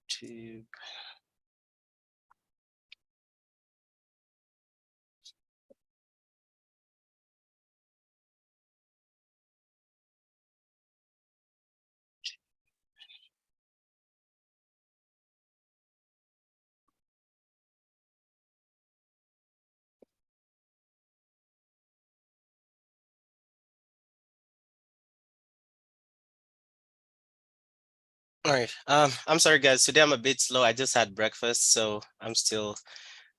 to all right. I'm sorry, guys. Today I'm a bit slow. I just had breakfast, so I'm still.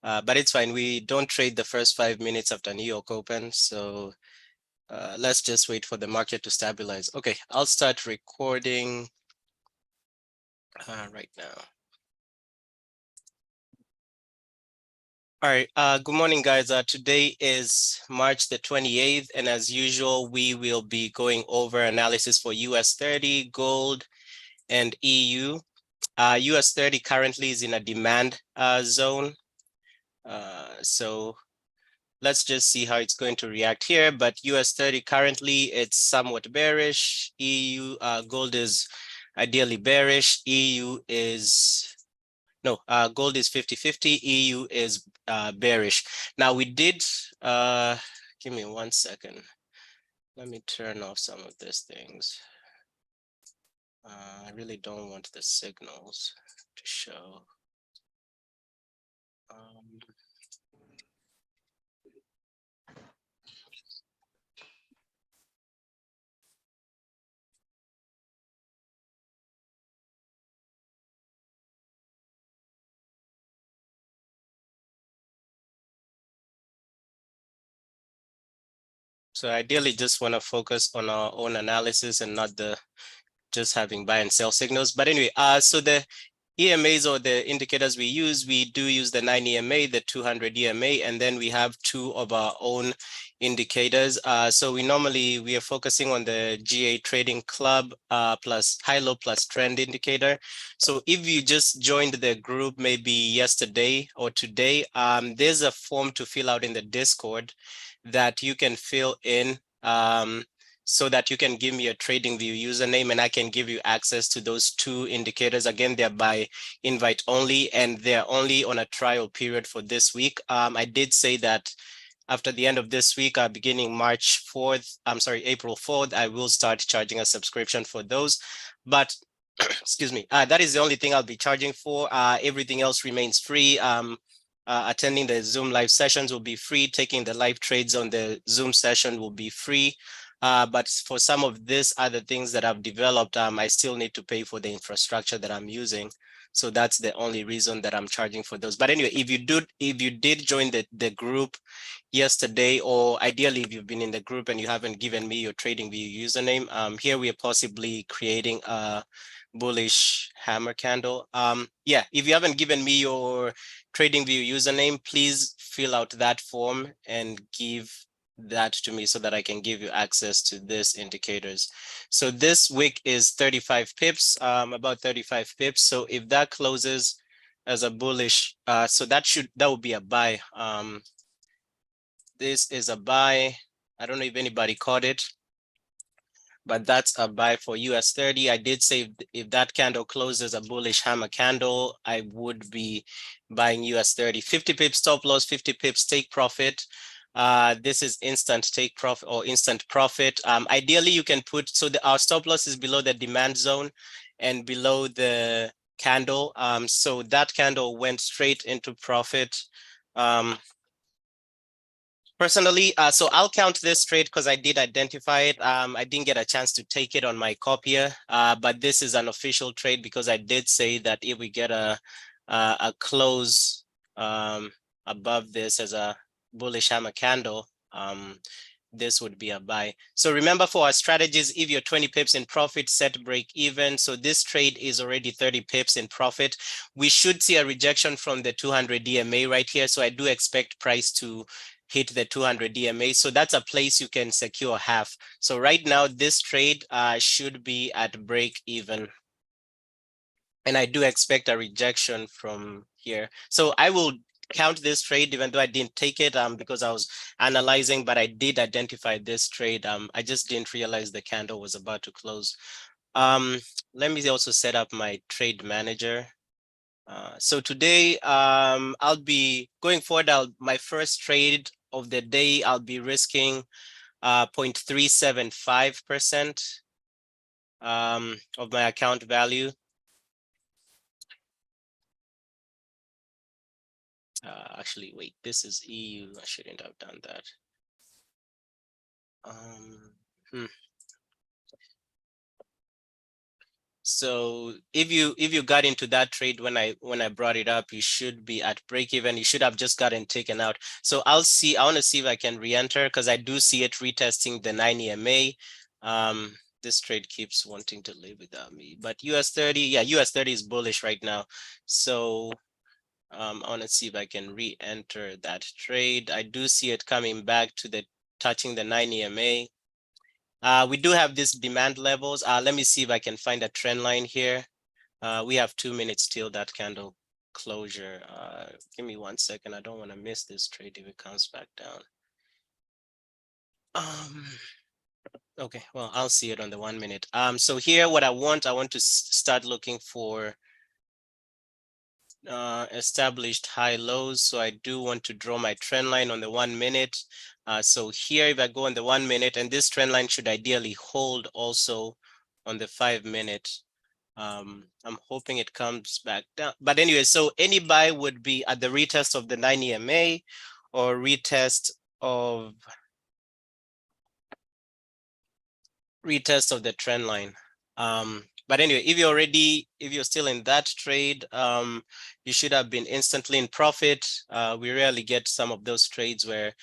But it's fine. We don't trade the first 5 minutes after New York Open, so let's just wait for the market to stabilize. Okay, I'll start recording right now. All right. Good morning, guys. Today is March the 28th, and as usual, we will be going over analysis for US 30, gold, and EU. US 30 currently is in a demand zone. So let's just see how it's going to react here. But US 30 currently, it's somewhat bearish. EU gold is ideally bearish. EU is no, gold is 50-50, EU is bearish. Now we did, give me 1 second. Let me turn off some of these things. I really don't want the signals to show. So ideally just want to focus on our own analysis and not the just having buy and sell signals. But anyway, so the EMAs or the indicators we do use the 9 EMA, the 200 EMA, and then we have two of our own indicators. So we are focusing on the GA Trading Club plus high-low plus trend indicator. So if you just joined the group maybe yesterday or today, there's a form to fill out in the Discord that you can fill in so that you can give me a TradingView username and I can give you access to those two indicators. Again, they're by invite only and they're only on a trial period for this week. I did say that after the end of this week, beginning April 4th, I will start charging a subscription for those. But excuse me, that is the only thing I'll be charging for. Everything else remains free. Attending the Zoom live sessions will be free. Taking the live trades on the Zoom session will be free. But for some of these other things that I've developed, I still need to pay for the infrastructure that I'm using. So that's the only reason that I'm charging for those. But anyway, if you did join the group yesterday, or ideally if you've been in the group and you haven't given me your TradingView username, here we are possibly creating a bullish hammer candle. Yeah, if you haven't given me your TradingView username, please fill out that form and give that to me so that I can give you access to these indicators. So this wick is 35 pips, about 35 pips. So if that closes as a bullish, so that would be a buy. This is a buy. I don't know if anybody caught it, but that's a buy for US 30. I did say if that candle closes a bullish hammer candle, I would be buying US 30. 50 pips stop loss, 50 pips take profit. This is instant take profit or instant profit. Ideally, you can put, so our stop loss is below the demand zone and below the candle. So that candle went straight into profit. Personally, so I'll count this trade because I did identify it. I didn't get a chance to take it on my copier, but this is an official trade because I did say that if we get a close above this as a bullish hammer candle, this would be a buy. So remember, for our strategies, if you're 20 pips in profit, set break even. So this trade is already 30 pips in profit. We should see a rejection from the 200 DMA right here. So I do expect price to hit the 200 DMA. So that's a place you can secure half. So right now, this trade should be at break even. And I do expect a rejection from here. So I will count this trade, even though I didn't take it because I was analyzing, but I did identify this trade. I just didn't realize the candle was about to close. Let me also set up my trade manager. So today, I'll be going forward. My first trade of the day, I'll be risking 0.375% of my account value. Actually, wait, this is EU. I shouldn't have done that. Hmm. So if you got into that trade when I brought it up, you should be at break even. You should have just gotten taken out. So I want to see if I can re-enter because I do see it retesting the 9 EMA. This trade keeps wanting to live without me. But US 30, yeah, US 30 is bullish right now. So I want to see if I can re-enter that trade. I do see it coming back to the touching the 9 EMA. We do have these demand levels. Let me see if I can find a trend line here. We have 2 minutes till that candle closure. Give me 1 second. I don't want to miss this trade if it comes back down. Okay, well, I'll see it on the 1 minute. So here, what I want to start looking for established high lows. So I do want to draw my trend line on the 1 minute. So here, if I go on the 1 minute, and this trend line should ideally hold also on the 5 minute. I'm hoping it comes back down. But anyway, so any buy would be at the retest of the 9 EMA or retest of the trend line. But anyway, if you're still in that trade, you should have been instantly in profit. We rarely get some of those trades where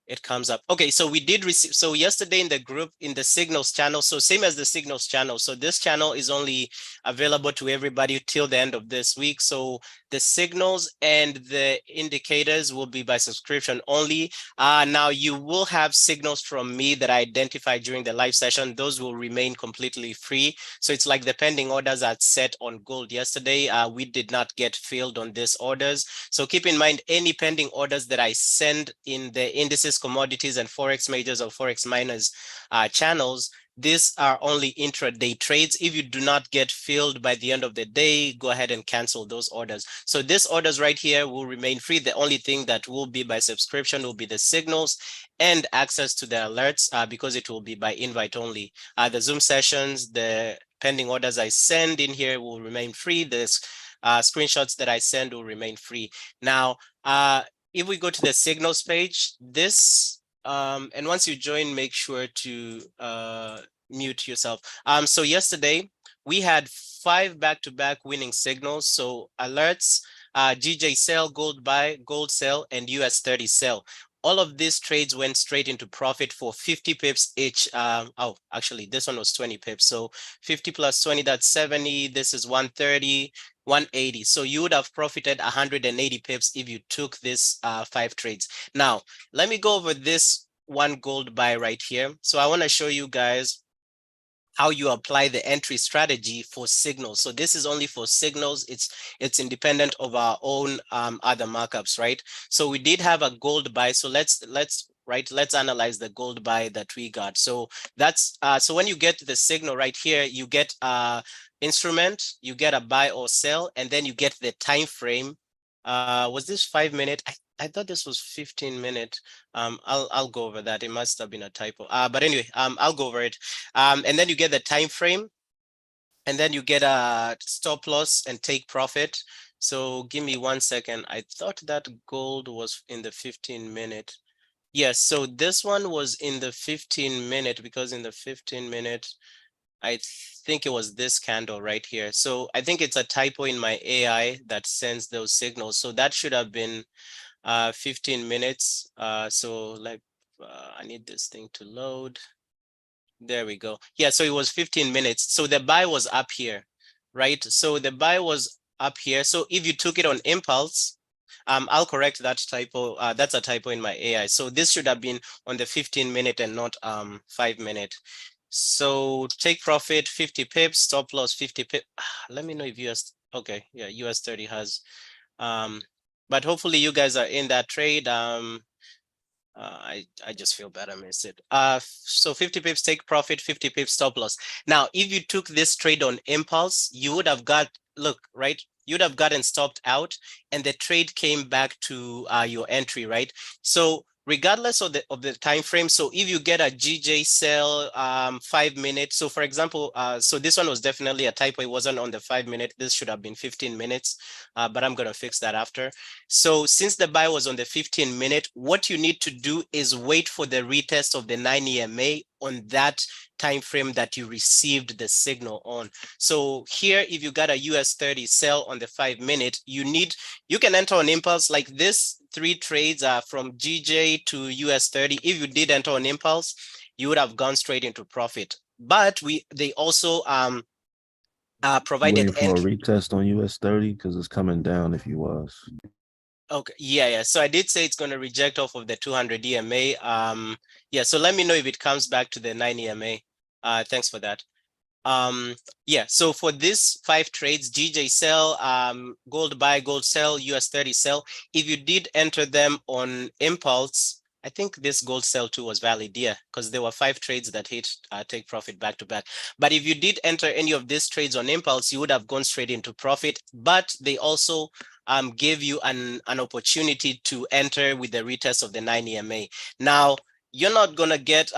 it comes up. Okay, so we did receive, so yesterday in the group, in the signals channel, so same as the signals channel. So this channel is only available to everybody till the end of this week. So the signals and the indicators will be by subscription only. Now you will have signals from me that I identified during the live session. Those will remain completely free. So it's like the pending orders are set on gold yesterday. We did not get filled on these orders. So keep in mind, any pending orders that I send in the indices, commodities, and Forex majors or Forex miners channels, these are only intraday trades. If you do not get filled by the end of the day, go ahead and cancel those orders. So these orders right here will remain free. The only thing that will be by subscription will be the signals and access to the alerts because it will be by invite only. The Zoom sessions, the pending orders I send in here will remain free. This screenshots that I send will remain free. Now, if we go to the signals page, this, and once you join, make sure to mute yourself. So yesterday, we had 5 back-to-back winning signals. So alerts, GJ sell, gold buy, gold sell, and US 30 sell. All of these trades went straight into profit for 50 pips each. Oh, actually, this one was 20 pips. So 50 plus 20, that's 70. This is 130. 180. So you would have profited 180 pips if you took this 5 trades. Now, let me go over this one gold buy right here. So I want to show you guys how you apply the entry strategy for signals. So this is only for signals. It's independent of our own other markups, right? So we did have a gold buy. So let's analyze the gold buy that we got. So that's so when you get the signal right here, you get instrument, you get a buy or sell, and then you get the time frame. Was this 5 minute? I thought this was 15 minute. I'll go over that. It must have been a typo. But anyway, I'll go over it. And then you get the time frame, and then you get a stop loss and take profit. So give me 1 second. I thought that gold was in the 15 minute. Yes, so this one was in the 15 minute because in the 15 minute, I think it was this candle right here. So I think it's a typo in my AI that sends those signals. So that should have been 15 minutes. So like, I need this thing to load. There we go. Yeah, so it was 15 minutes. So the buy was up here, right? So the buy was up here. So if you took it on impulse, I'll correct that typo. That's a typo in my AI. So this should have been on the 15 minute and not 5 minute. So take profit 50 pips, stop loss 50 pips. Let me know if US, okay, yeah, US 30 has, but hopefully you guys are in that trade. I just feel bad I missed it. So 50 pips take profit, 50 pips stop loss. Now, if you took this trade on impulse, you would have got, look, right? you'd have gotten stopped out and the trade came back to your entry, right? So regardless of the time frame, so if you get a GJ sell 5 minutes, so for example, so this one was definitely a typo. It wasn't on the 5 minute. This should have been 15 minutes, but I'm gonna fix that after. So since the buy was on the 15 minute, what you need to do is wait for the retest of the 9 EMA on that time frame that you received the signal on. So here, if you got a US 30 sell on the 5 minute, you can enter on impulse like this. 3 trades from GJ to US 30. If you did enter on impulse, you would have gone straight into profit. But they also provided Waiting for a retest on US 30 because it's coming down if you was. Okay, yeah. So I did say it's going to reject off of the 200 EMA. Yeah, so let me know if it comes back to the 9 EMA. Thanks for that. Yeah, so for this 5 trades, GJ sell, gold buy, gold sell, US 30 sell, if you did enter them on impulse, I think this gold sell too was valid, yeah, because there were 5 trades that hit take profit back to back. But if you did enter any of these trades on impulse, you would have gone straight into profit. But they also gave you an opportunity to enter with the retest of the 9 EMA. Now, you're not gonna get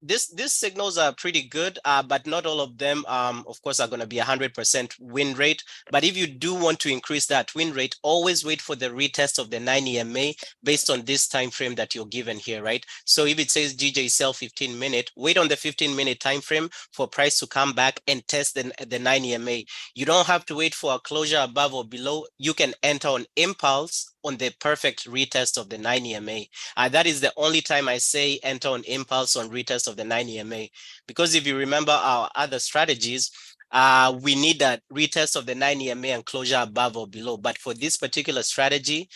these signals are pretty good, but not all of them, of course, are going to be 100% win rate. But if you do want to increase that win rate, always wait for the retest of the 9 EMA based on this time frame that you're given here, right? So if it says GJ sell 15 minute, wait on the 15-minute time frame for price to come back and test the 9 EMA. You don't have to wait for a closure above or below. You can enter on impulse on the perfect retest of the 9 EMA. That is the only time I say enter on impulse on retest of the 9 EMA. Because if you remember our other strategies, we need a retest of the 9 EMA and closure above or below. But for this particular strategy,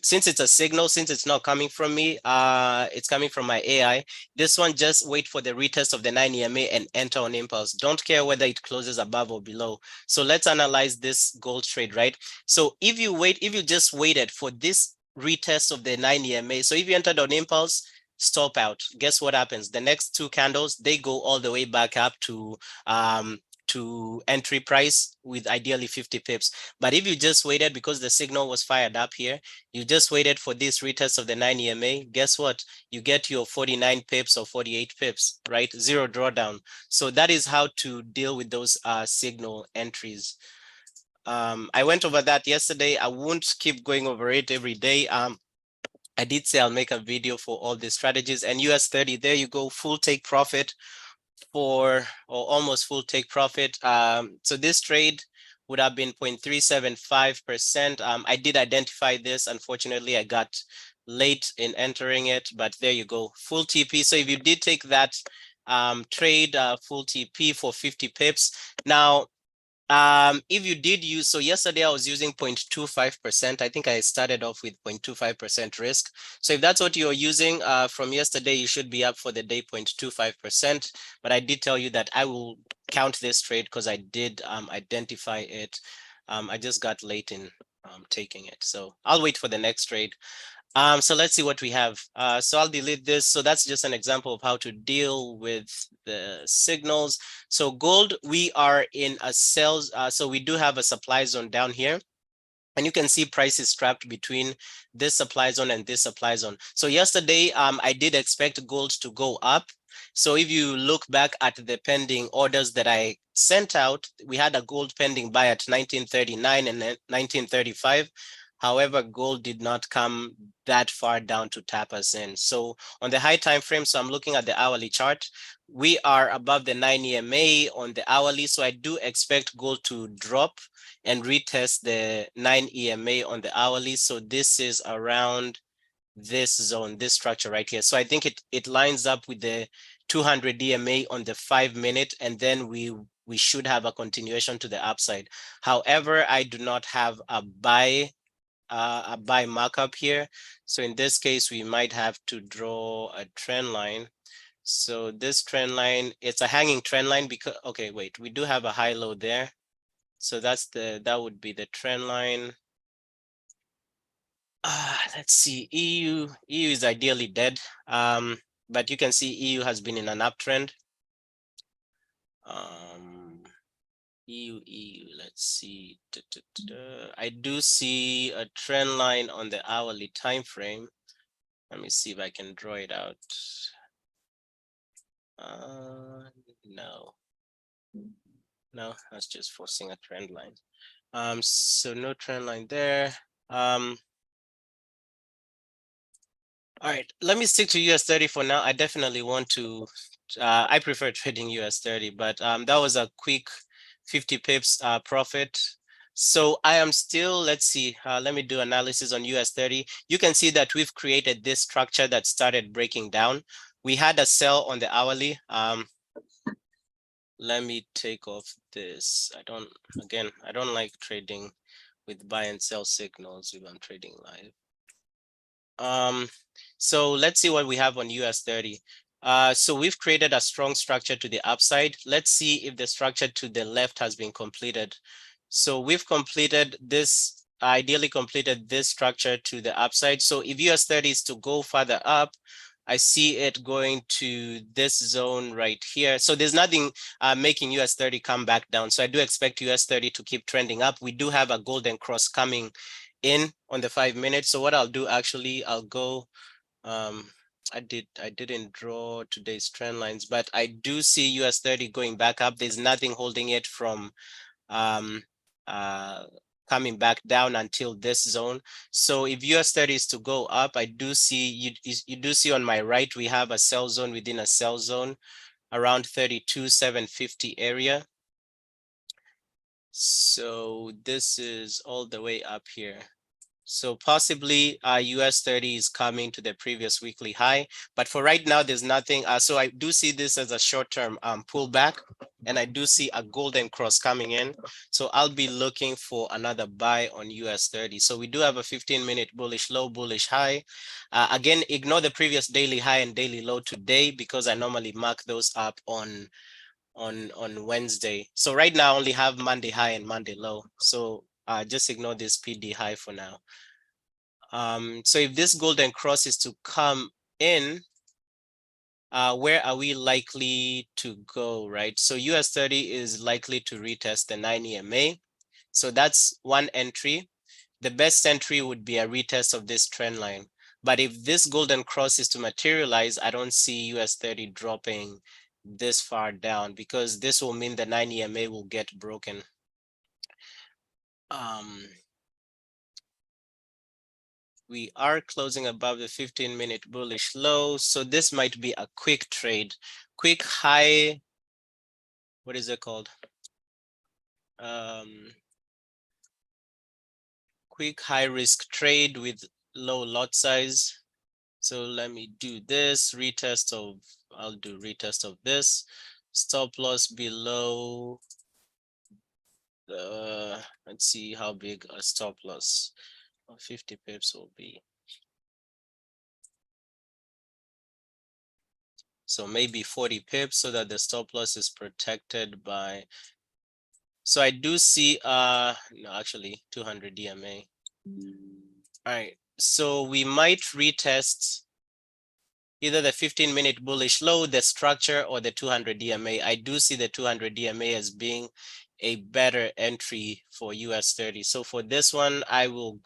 since it's a signal, since it's not coming from me, it's coming from my AI, this one just wait for the retest of the 9 EMA and enter on impulse. Don't care whether it closes above or below. So let's analyze this gold trade, right? So if you just waited for this retest of the 9 EMA, so if you entered on impulse, stop out. Guess what happens? The next 2 candles, they go all the way back up to entry price with ideally 50 pips. But if you just waited because the signal was fired up here, you just waited for this retest of the 9 EMA, guess what? You get your 49 pips or 48 pips, right? Zero drawdown. So that is how to deal with those signal entries. I went over that yesterday. I won't keep going over it every day. I did say I'll make a video for all these strategies, and US 30, there you go, full take profit or almost full take profit. So this trade would have been 0.375%. I did identify this. Unfortunately, I got late in entering it, but there you go, full TP. So if you did take that trade, full TP for 50 pips. Now, if you did use, so yesterday I was using 0.25%. I think I started off with 0.25% risk. So if that's what you're using from yesterday, you should be up for the day 0.25%. But I did tell you that I will count this trade because I did identify it. I just got late in taking it. So I'll wait for the next trade. So let's see what we have. So I'll delete this. So that's just an example of how to deal with the signals. So gold, we are in a sales. So we do have a supply zone down here. And you can see prices trapped between this supply zone and this supply zone. So yesterday, I did expect gold to go up. So if you look back at the pending orders that I sent out, we had a gold pending buy at 1939 and 1935. However, gold did not come that far down to tap us in. So on the high time frame, so I'm looking at the hourly chart, we are above the 9 EMA on the hourly. So I do expect gold to drop and retest the 9 EMA on the hourly. So this is around this zone, this structure right here. So I think it lines up with the 200 EMA on the 5 minute, and then we should have a continuation to the upside. However, I do not have a buy markup here. So in this case, we might have to draw a trend line. So this trend line, it's a hanging trend line because, okay, wait, we do have a high low there. So that would be the trend line. Let's see, EU is ideally dead. But you can see EU has been in an uptrend. EU, let's see. I do see a trend line on the hourly time frame. Let me see if I can draw it out. No, that's just forcing a trend line. So no trend line there. All right, let me stick to US 30 for now. I definitely want to, I prefer trading US 30, but that was a quick 50 pips profit. So I am still, let's see, let me do analysis on US 30. You can see that we've created this structure that started breaking down. We had a sell on the hourly. Let me take off this. I don't like trading with buy and sell signals if I'm trading live. So let's see what we have on US 30. So we've created a strong structure to the upside. Let's see if the structure to the left has been completed. So we've completed this, ideally completed this structure to the upside. So if US 30 is to go further up, I see it going to this zone right here. So there's nothing making US 30 come back down. So I do expect US 30 to keep trending up. We do have a golden cross coming in on the 5 minutes. So what I'll do, actually, I'll go, I didn't draw today's trend lines, but I do see US 30 going back up. There's nothing holding it from um, uh, coming back down until this zone. So if US 30 is to go up, I do see, you do see on my right, we have a sell zone within a sell zone around 32,750 area. So this is all the way up here. So possibly US 30 is coming to the previous weekly high, but for right now, there's nothing. So I do see this as a short-term pullback, and I do see a golden cross coming in. So I'll be looking for another buy on US 30. So we do have a 15-minute bullish low, bullish high. Again, ignore the previous daily high and daily low today because I normally mark those up on Wednesday. So right now I only have Monday high and Monday low. So just ignore this PD high for now. So if this golden cross is to come in, where are we likely to go, right? So US 30 is likely to retest the 9 EMA. So that's one entry. The best entry would be a retest of this trend line. But if this golden cross is to materialize, I don't see US 30 dropping this far down because this will mean the 9 EMA will get broken. We are closing above the 15-minute bullish low. So this might be a quick trade, quick high, what is it called? Quick high risk trade with low lot size. So let me do this retest of, I'll do retest of this. Stop loss below, let's see how big a stop loss of 50 pips will be. So maybe 40 pips so that the stop loss is protected by, so I do see, no, actually 200 DMA. All right, so we might retest either the 15-minute bullish low, the structure, or the 200 DMA. I do see the 200 DMA as being a better entry for US 30. So for this one, I will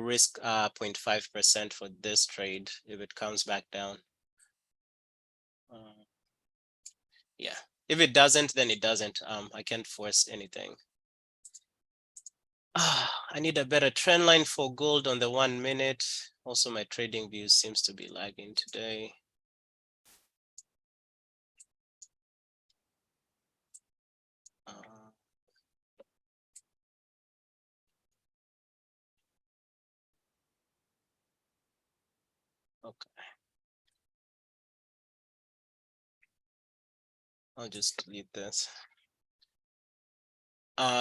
risk 0.5% for this trade if it comes back down. Yeah, if it doesn't, then it doesn't. I can't force anything. I need a better trend line for gold on the 1 minute. Also, my trading view seems to be lagging today. Okay. I'll just delete this.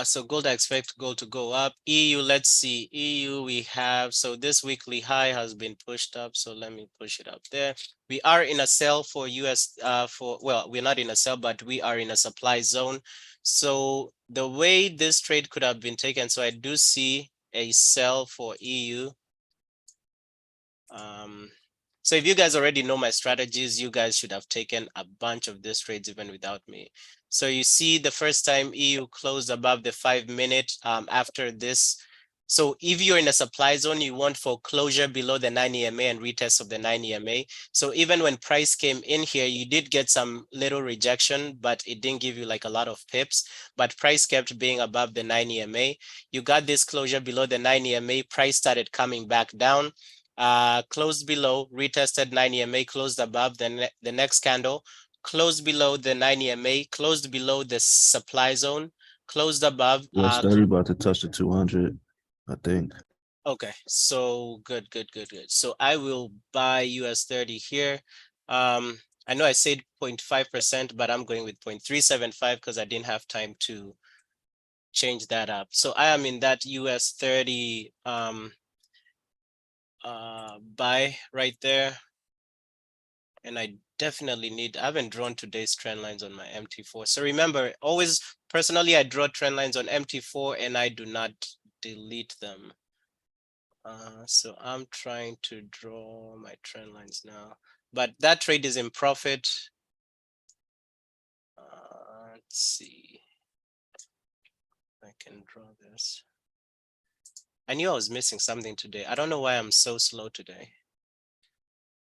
So gold, I expect gold to go up. EU, let's see. EU, we have, so this weekly high has been pushed up. So let me push it up there. We are in a sell for US, well, we're not in a sell, but we are in a supply zone. So the way this trade could have been taken, so I do see a sell for EU. So if you guys already know my strategies, you guys should have taken a bunch of these trades even without me. So you see the first time EU closed above the 5 minute after this. So if you're in a supply zone, you want for closure below the 9 EMA and retest of the 9 EMA. So even when price came in here, you did get some little rejection, but it didn't give you like a lot of pips. But price kept being above the 9 EMA. You got this closure below the 9 EMA, price started coming back down. Closed below, retested 9 EMA, closed above the next candle, closed below the 9 EMA, closed below the supply zone, closed above. US 30 about to touch the 200, I think. Okay, so good, good, good, good. So I will buy US 30 here. I know I said 0.5%, but I'm going with 0.375 because I didn't have time to change that up. So I am in that US 30 buy right there. And I definitely I haven't drawn today's trend lines on my MT4. So remember, always personally, I draw trend lines on MT4 and I do not delete them. So I'm trying to draw my trend lines now, but that trade is in profit. Let's see. I can draw this. I knew I was missing something today. I don't know why I'm so slow today.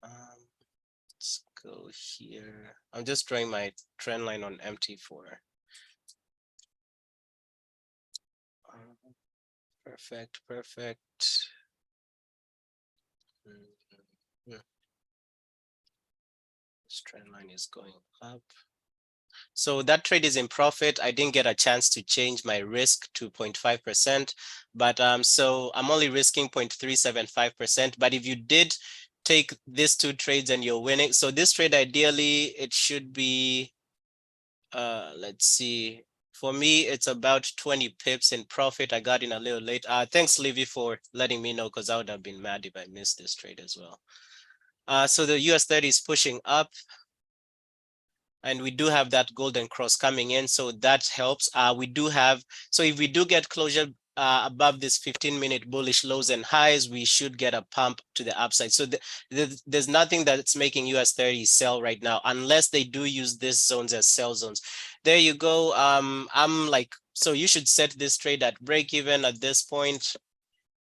Let's go here. I'm just drawing my trend line on MT4. Perfect, perfect. This trend line is going up. So that trade is in profit. I didn't get a chance to change my risk to 0.5%, but so I'm only risking 0.375%. But if you did take these two trades and you're winning, so this trade ideally it should be, let's see, for me it's about 20 pips in profit. I got in a little late. Thanks Livy for letting me know because I would have been mad if I missed this trade as well. So the US 30 is pushing up. And we do have that golden cross coming in, so that helps. We do have, so if we do get closure above this 15-minute bullish lows and highs, we should get a pump to the upside. So there's nothing that's making US 30 sell right now, unless they do use these zones as sell zones. There you go. I'm like, so you should set this trade at break even at this point.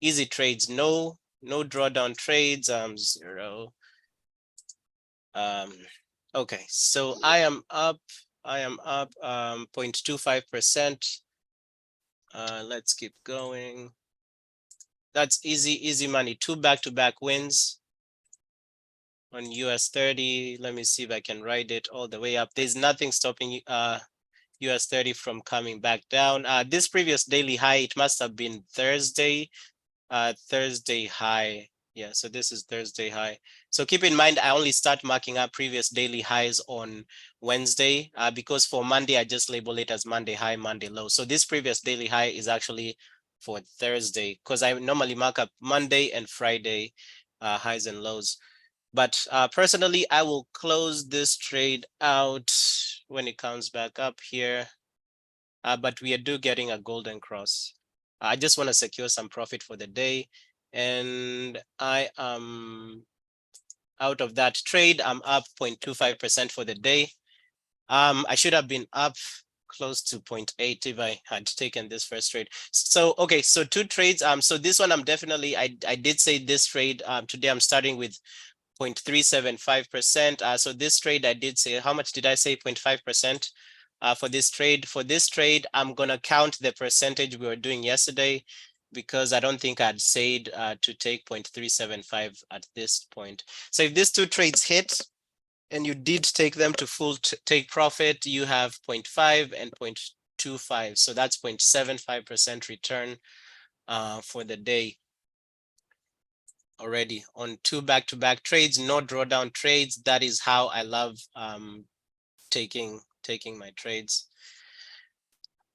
Easy trades, no drawdown trades, 0. Okay, so I am up 0.25%. Let's keep going. That's easy money. 2 back-to-back wins on US 30. Let me see if I can ride it all the way up. There's nothing stopping US 30 from coming back down. This previous daily high, it must have been Thursday high. Yeah, so this is Thursday high. So keep in mind, I only start marking up previous daily highs on Wednesday because for Monday, I just label it as Monday high, Monday low. So this previous daily high is actually for Thursday because I normally mark up Monday and Friday highs and lows. But personally, I will close this trade out when it comes back up here. But we are getting a golden cross. I just want to secure some profit for the day. And I am out of that trade. I'm up 0.25% for the day. I should have been up close to 0.8 if I had taken this first trade. So, okay, so 2 trades. So this one I'm definitely, I did say this trade, today I'm starting with 0.375%. So this trade I did say, how much did I say? 0.5%. For this trade. For this trade, I'm gonna count the percentage we were doing yesterday because I don't think I'd said to take 0.375 at this point. So if these 2 trades hit and you did take them to full take profit, you have 0.5 and 0.25. So that's 0.75% return for the day already on 2 back-to-back trades, no drawdown trades. That is how I love taking my trades.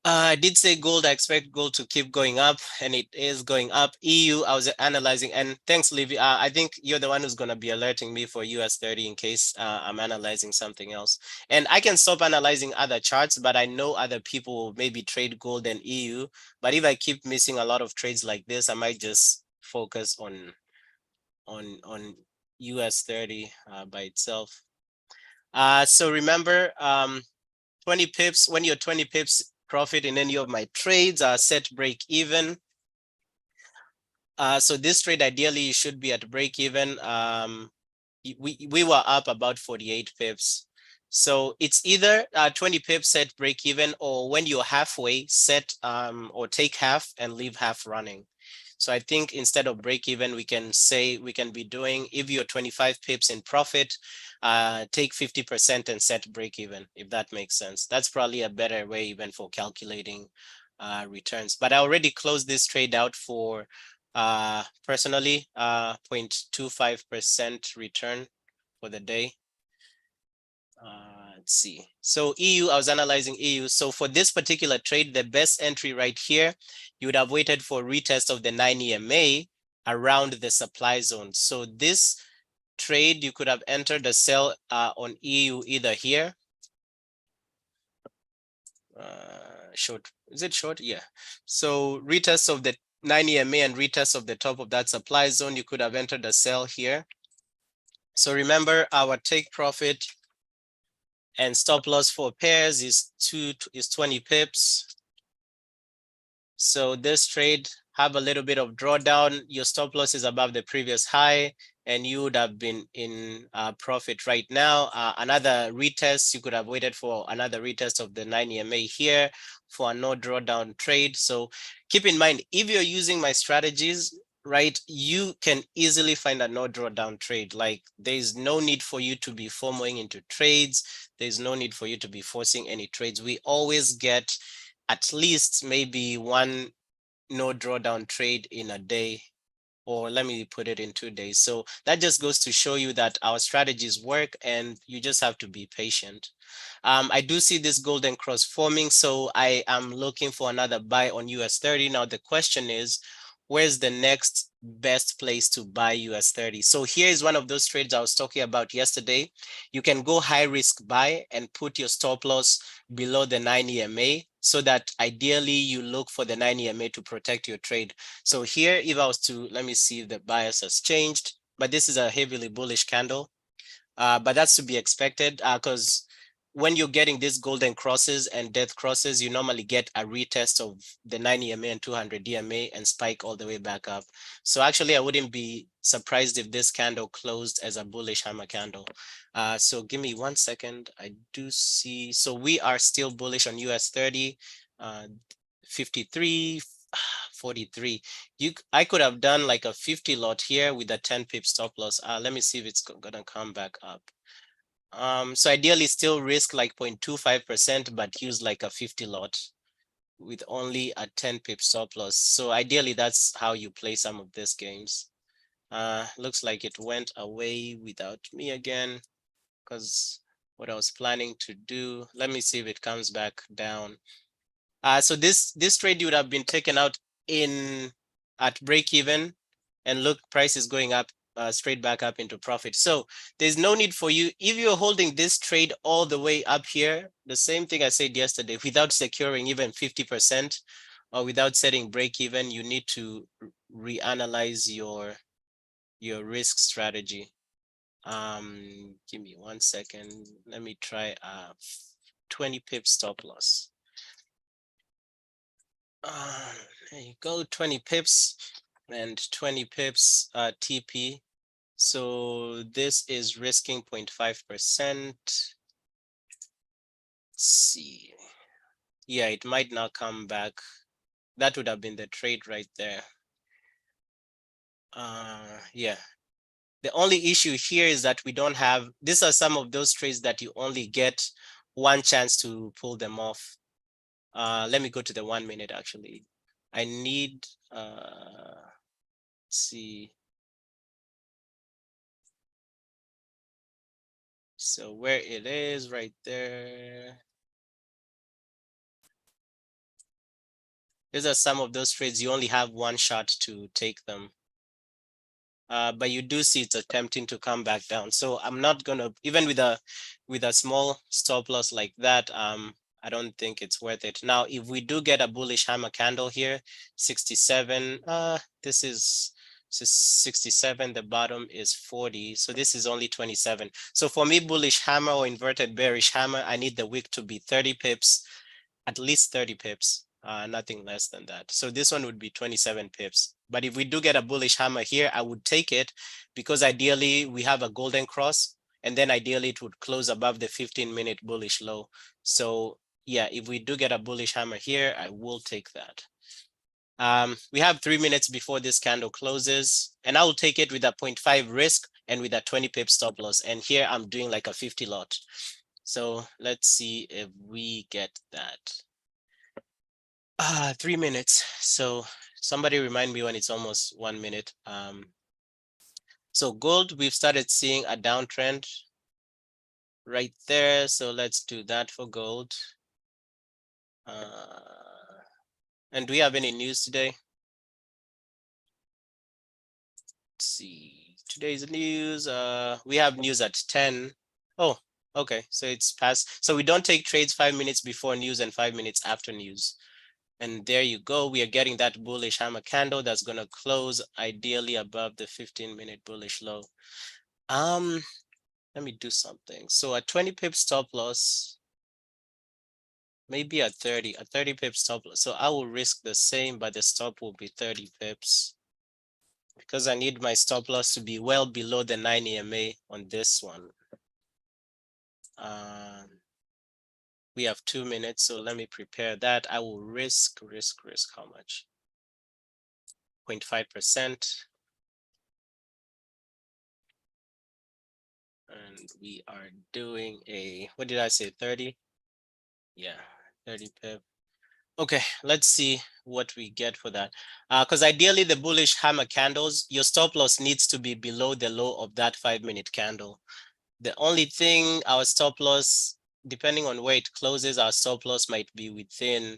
I did say gold. I expect gold to keep going up, and it is going up. EU, I was analyzing, and thanks, Livy. I think you're the one who's going to be alerting me for US 30 in case I'm analyzing something else. And I can stop analyzing other charts, but I know other people will maybe trade gold and EU. But if I keep missing a lot of trades like this, I might just focus on US 30 by itself. So remember, 20 pips, when you're 20 pips profit in any of my trades are set break even. So this trade, ideally, you should be at break even. We were up about 48 pips. So it's either 20 pips set break even, or when you're halfway, set or take half and leave half running. So I think instead of break even, we can say we can be doing, if you're 25 pips in profit, take 50% and set break even, if that makes sense. That's probably a better way even for calculating returns. But I already closed this trade out for personally 0.25% return for the day. Let's see. So EU, I was analyzing EU. So for this particular trade, the best entry right here, you would have waited for retest of the 9 EMA around the supply zone. So this trade, you could have entered a sell on EU either here. Short, is it short? Yeah. So retest of the 9 EMA and retest of the top of that supply zone, you could have entered a sell here. So remember, our take profit and stop loss for pairs is 20 pips. So this trade have a little bit of drawdown. Your stop loss is above the previous high, and you would have been in profit right now. Another retest, you could have waited for another retest of the 9 EMA here for a no drawdown trade. So keep in mind, if you're using my strategies, right, you can easily find a no drawdown trade. Like, there's no need for you to be FOMOing into trades. There's no need for you to be forcing any trades. We always get at least maybe one no drawdown trade in a day, or let me put it in 2 days. So that just goes to show you that our strategies work, and you just have to be patient. I do see this golden cross forming, so I am looking for another buy on US 30. Now the question is, where's the next best place to buy US 30? So here is one of those trades I was talking about yesterday. You can go high risk buy and put your stop loss below the 9 EMA, so that ideally you look for the 9 EMA to protect your trade. So here, if I was to, let me see if the bias has changed, but this is a heavily bullish candle. But that's to be expected, because when you're getting these golden crosses and death crosses, you normally get a retest of the 9 EMA and 200 EMA and spike all the way back up. So actually, I wouldn't be surprised if this candle closed as a bullish hammer candle. So give me 1 second. I do see, so we are still bullish on US 30, 53, 43. I could have done like a 50 lot here with a 10 pip stop loss. Let me see if it's gonna come back up. So ideally still risk like 0.25%, but use like a 50 lot with only a 10 pip stop loss. So ideally that's how you play some of these games. Looks like it went away without me again, because what I was planning to do, let me see if it comes back down. So this trade would have been taken out in at break even, and look, price is going up straight back up into profit. So there's no need for you, if you're holding this trade all the way up here, the same thing I said yesterday, without securing even 50% or without setting break even, you need to reanalyze your risk strategy. Give me 1 second. Let me try 20 pip stop loss. There you go, 20 pips and 20 pips TP. So this is risking 0.5%. Let's see. Yeah, it might not come back. That would have been the trade right there. Yeah. The only issue here is that we don't have, these are some of those trades that you only get one chance to pull them off. Let me go to the 1 minute actually. I need, let's see. So where it is right there. These are some of those trades you only have one shot to take them. But you do see it's attempting to come back down. So I'm not gonna, even with a small stop loss like that, I don't think it's worth it. Now, if we do get a bullish hammer candle here, 67, this is So 67, the bottom is 40. So this is only 27. So for me, bullish hammer or inverted bearish hammer, I need the wick to be 30 pips, at least 30 pips, nothing less than that. So this one would be 27 pips. But if we do get a bullish hammer here, I would take it because ideally we have a golden cross, and then ideally it would close above the 15-minute bullish low. So yeah, if we do get a bullish hammer here, I will take that. We have 3 minutes before this candle closes, and I will take it with a 0.5 risk and with a 20 pip stop loss. And here I'm doing like a 50 lot. So let's see if we get that. 3 minutes. So somebody remind me when it's almost 1 minute. So gold, we've started seeing a downtrend right there. So let's do that for gold. And do we have any news today? Let's see. Today's news. We have news at 10. Oh, okay. So it's past. So we don't take trades 5 minutes before news and 5 minutes after news. And there you go. We are getting that bullish hammer candle that's going to close ideally above the 15-minute bullish low. Let me do something. So a 20 pip stop loss, maybe a 30 pip stop loss. So I will risk the same, but the stop will be 30 pips because I need my stop loss to be well below the 9 EMA on this one. We have 2 minutes, so let me prepare that. I will risk how much? 0.5%. And we are doing a, what did I say, 30? Yeah, 30 pip. Okay, let's see what we get for that. Because ideally the bullish hammer candles, your stop loss needs to be below the low of that 5-minute candle. The only thing, our stop loss, depending on where it closes, our stop loss might be within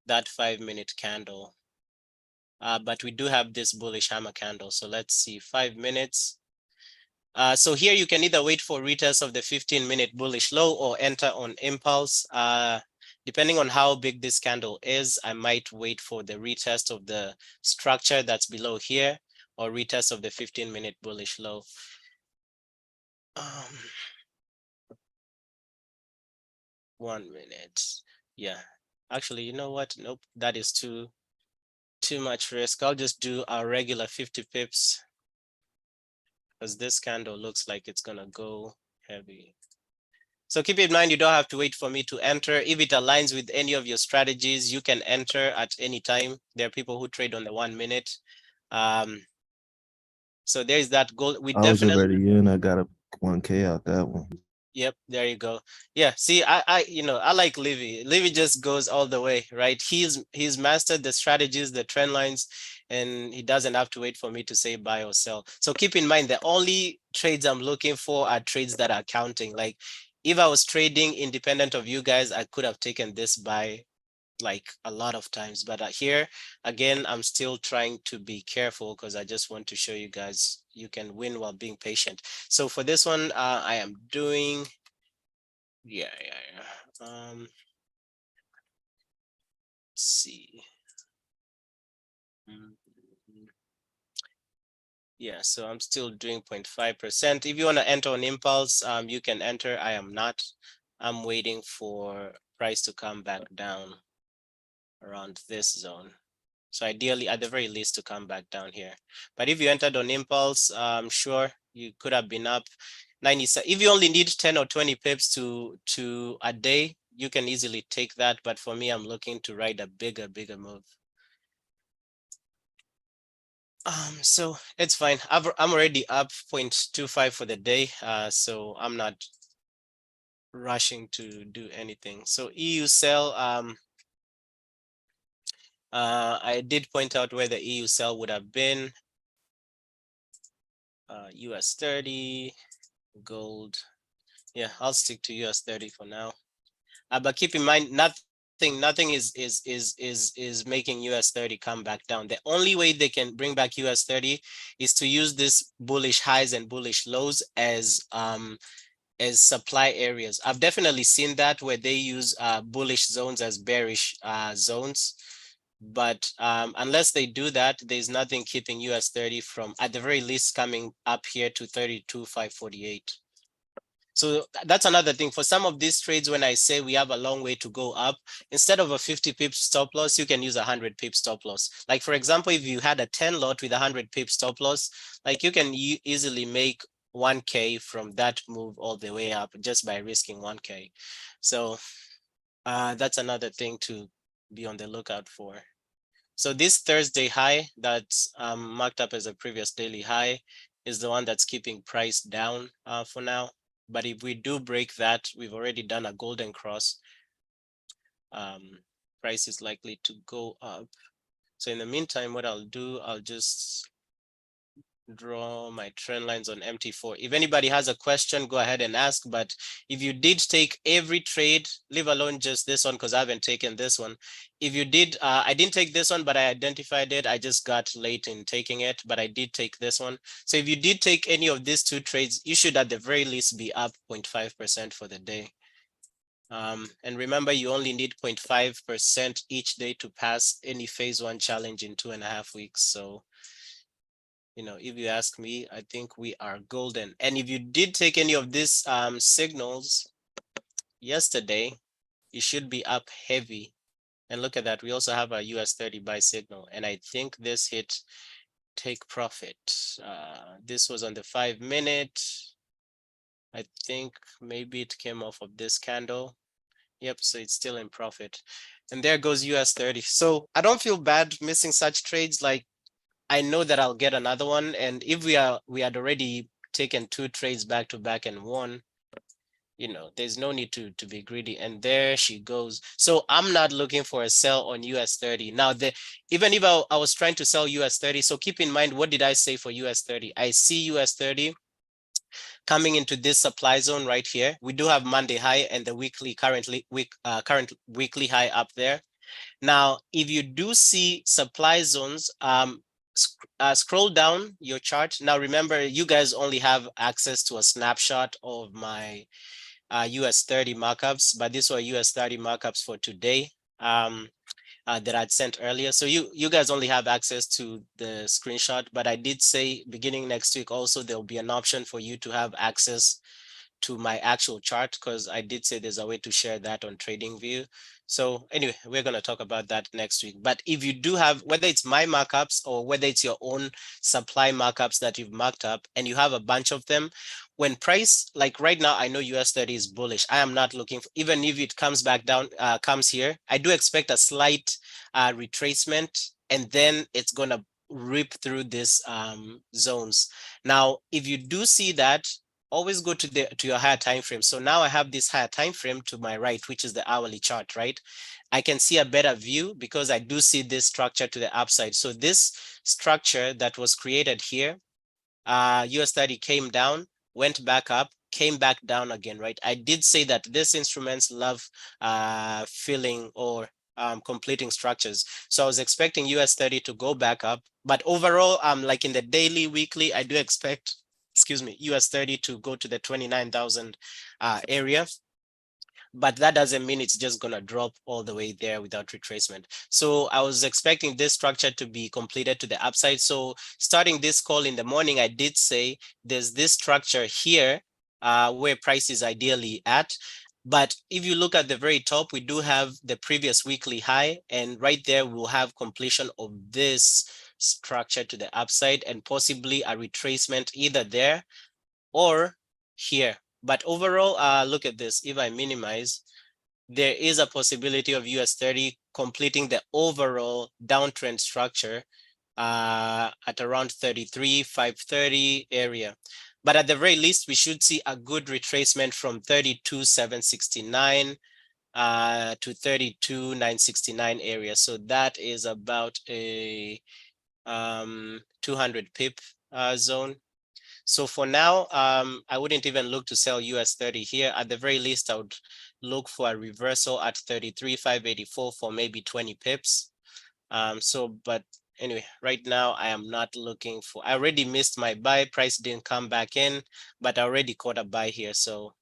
that 5-minute candle. But we do have this bullish hammer candle. So let's see, 5 minutes. So here you can either wait for retest of the 15-minute bullish low or enter on impulse. Depending on how big this candle is, I might wait for the retest of the structure that's below here or retest of the 15-minute bullish low. 1 minute. Yeah, actually, you know what? Nope, that is too much risk. I'll just do our regular 50 pips because this candle looks like it's gonna go heavy. So keep in mind, you don't have to wait for me to enter. If it aligns with any of your strategies, you can enter at any time. There are people who trade on the 1 minute. So there's that goal. We I was definitely, already in. I got a 1K out that one. yep, there you go. Yeah, see, I like Livy. Livy just goes all the way, right? He's mastered the strategies, the trend lines, and he doesn't have to wait for me to say buy or sell. So keep in mind, the only trades I'm looking for are trades that are counting. Like if I was trading independent of you guys, I could have taken this buy like a lot of times, but here again, I'm still trying to be careful because I just want to show you guys you can win while being patient. So for this one, I am doing, yeah. Let's see. Yeah, so I'm still doing 0.5%. If you want to enter on impulse, you can enter. I am not. I'm waiting for price to come back down around this zone. So ideally, at the very least, to come back down here. But if you entered on impulse, sure, you could have been up 97. If you only need 10 or 20 pips to a day, you can easily take that. But for me, I'm looking to ride a bigger move. So it's fine. I'm already up 0.25 for the day. So I'm not rushing to do anything. So EU sell, I did point out where the EU sell would have been. US 30, gold. Yeah, I'll stick to US 30 for now. But keep in mind, nothing is making US 30 come back down. The only way they can bring back US 30 is to use this bullish highs and bullish lows as supply areas. I've definitely seen that where they use bullish zones as bearish zones. But unless they do that, there's nothing keeping US 30 from, at the very least, coming up here to 32,548. So that's another thing. For some of these trades, when I say we have a long way to go up, instead of a 50 pips stop loss, you can use a 100 pip stop loss. Like, for example, if you had a 10 lot with a 100 pip stop loss, like you can easily make 1K from that move all the way up just by risking 1K. So that's another thing to be on the lookout for. So this Thursday high that's marked up as a previous daily high is the one that's keeping price down for now. But if we do break that, we've already done a golden cross. Price is likely to go up. So in the meantime, what I'll do, I'll just draw my trend lines on MT4. If anybody has a question, go ahead and ask. But if you did take every trade, leave alone just this one because I haven't taken this one. If you did, I didn't take this one, but I identified it. I just got late in taking it, but I did take this one. So if you did take any of these two trades, you should at the very least be up 0.5% for the day. And remember, you only need 0.5% each day to pass any phase one challenge in 2.5 weeks. So if you ask me, I think we are golden. And if you did take any of these signals yesterday, you should be up heavy. And look at that. We also have a US 30 buy signal. And I think this hit take profit. This was on the 5-minute. I think maybe it came off of this candle. Yep, so it's still in profit. And there goes US 30. So I don't feel bad missing such trades. Like, I know that I'll get another one. And if we had already taken 2 trades back to back and won, there's no need to be greedy. And there she goes. So I'm not looking for a sell on US 30. Now, even if I was trying to sell US 30, so keep in mind, what did I say for US 30? I see US 30 coming into this supply zone right here. We do have Monday high and the current weekly high up there. Now, if you do see supply zones, scroll down your chart. Now, remember, you guys only have access to a snapshot of my US 30 markups, but these were US 30 markups for today that I'd sent earlier. So you guys only have access to the screenshot, but I did say beginning next week also there'll be an option for you to have access to my actual chart, because I did say there's a way to share that on TradingView. So anyway, we're going to talk about that next week. But if you do have, whether it's my markups or whether it's your own supply markups that you've marked up and you have a bunch of them, when price, like right now, I know US 30 is bullish. I am not looking for, even if it comes back down, comes here, I do expect a slight retracement, and then it's going to rip through these zones. Now, if you do see that, always go to your higher time frame. So now I have this higher time frame to my right, which is the hourly chart, right? I can see a better view because I do see this structure to the upside. So this structure that was created here, US 30 came down, went back up, came back down again, right? I did say that these instruments love filling or completing structures. So I was expecting US 30 to go back up, but overall, like in the daily, weekly, I do expect, excuse me, US 30 to go to the 29,000 area. But that doesn't mean it's just going to drop all the way there without retracement. So I was expecting this structure to be completed to the upside. So starting this call in the morning, I did say there's this structure here where price is ideally at. But if you look at the very top, we do have the previous weekly high, and right there we'll have completion of this structure to the upside and possibly a retracement either there or here. But overall, look at this. If I minimize, there is a possibility of US 30 completing the overall downtrend structure at around 33,530 area. But at the very least, we should see a good retracement from 32,769 to 32,969 area. So that is about a 200 pip zone. So for now, I wouldn't even look to sell US 30 here. At the very least, I would look for a reversal at 33,584 for maybe 20 pips. But anyway, right now I am not looking for, I already missed my buy, price didn't come back in, but I already caught a buy here. So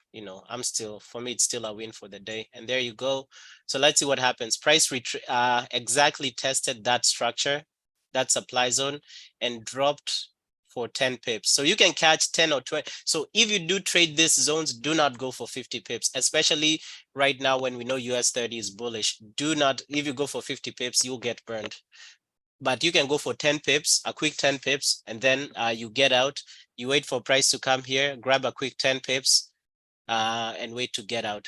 for me, it's still a win for the day. And there you go. So let's see what happens. Price exactly tested that structure, that supply zone, and dropped for 10 pips. So you can catch 10 or 20. So if you do trade these zones, do not go for 50 pips, especially right now when we know US 30 is bullish. Do not, if you go for 50 pips, you'll get burned. But you can go for 10 pips, a quick 10 pips, and then you get out. You wait for price to come here, grab a quick 10 pips, and wait to get out.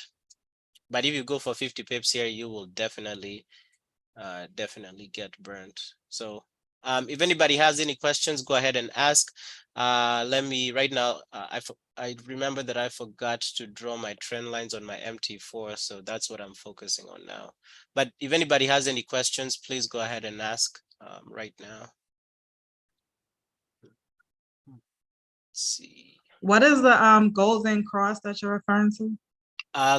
But if you go for 50 pips here, you will definitely get burned. So if anybody has any questions, go ahead and ask. Let me right now, I remember that I forgot to draw my trend lines on my MT4, so that's what I'm focusing on now. But if anybody has any questions, please go ahead and ask right now. Let's see. What is the golden cross that you're referring to?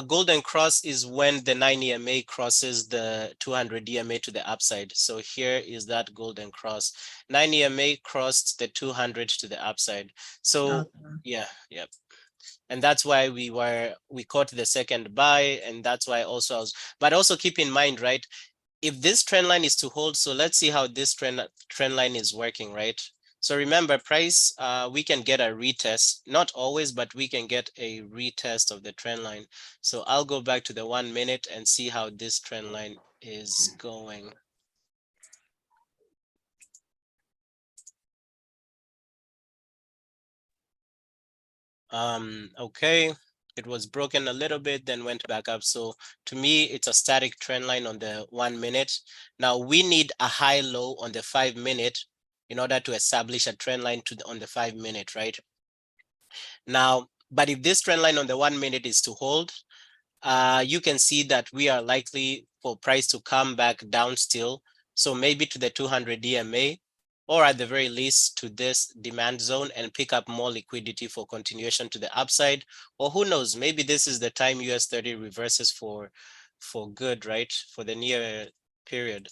Golden cross is when the 9 EMA crosses the 200 EMA to the upside. So here is that golden cross. 9 EMA crossed the 200 to the upside. So Okay. yeah. And that's why we caught the second buy, and that's why also but also keep in mind, right? If this trend line is to hold, so let's see how this trend line is working, right? So remember, price, we can get a retest, not always, but we can get a retest of the trend line. So I'll go back to the 1 minute and see how this trend line is going. Okay, it was broken a little bit, then went back up. So to me, it's a static trend line on the 1 minute. Now we need a high low on the 5 minute in order to establish a trend line on the 5 minute, right? Now, but if this trend line on the 1 minute is to hold, you can see that we are likely for price to come back down still. So maybe to the 200 EMA, or at the very least to this demand zone, and pick up more liquidity for continuation to the upside. Or who knows, maybe this is the time US 30 reverses for good, right? For the near period.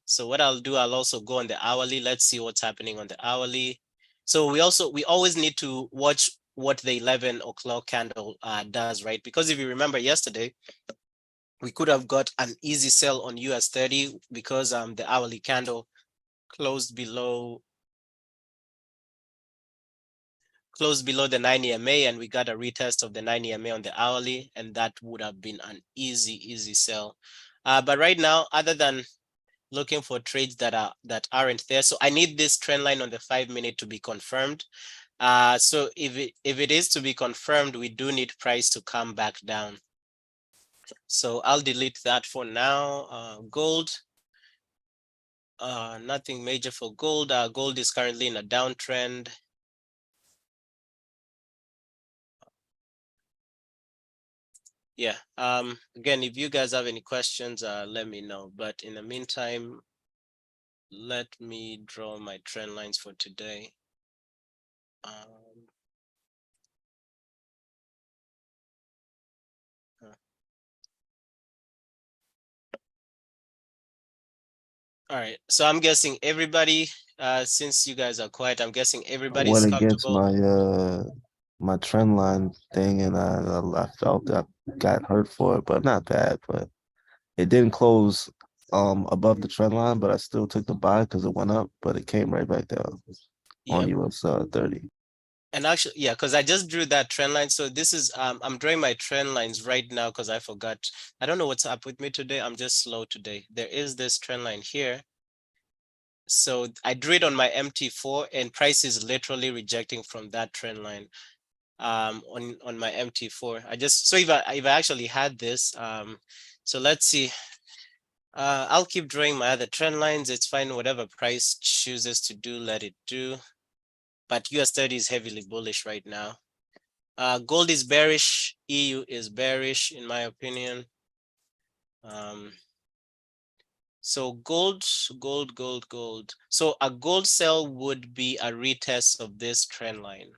So what I'll do, I'll also go on the hourly. Let's see what's happening on the hourly. So we always need to watch what the 11 o'clock candle does, right? Because if you remember yesterday, we could have got an easy sell on US 30 because the hourly candle closed below the 9 EMA, and we got a retest of the 9 EMA on the hourly, and that would have been an easy sell. But right now, other than looking for trades that aren't there, so I need this trend line on the 5 minute to be confirmed. So if it is to be confirmed, we do need price to come back down. So I'll delete that for now. Gold, nothing major for gold. Gold is currently in a downtrend. Yeah, again, if you guys have any questions, let me know. But in the meantime, let me draw my trend lines for today. All right, so I'm guessing everybody, since you guys are quiet, I'm guessing I everybody's went against comfortable. my trend line thing, and I felt that I got hurt for it, but not bad. But it didn't close above the trend line, but I still took the buy because it went up, but it came right back down on Yep. US 30. And actually, yeah, because I just drew that trend line. So this is, I'm drawing my trend lines right now because I forgot. I don't know what's up with me today. I'm just slow today. There is this trend line here. So I drew it on my MT4, and price is literally rejecting from that trend line on my MT4. So if I actually had this, so let's see. I'll keep drawing my other trend lines. It's fine. Whatever price chooses to do, let it do. But US 30 is heavily bullish right now. Gold is bearish. EU is bearish, in my opinion. So gold. So a gold sell would be a retest of this trend line.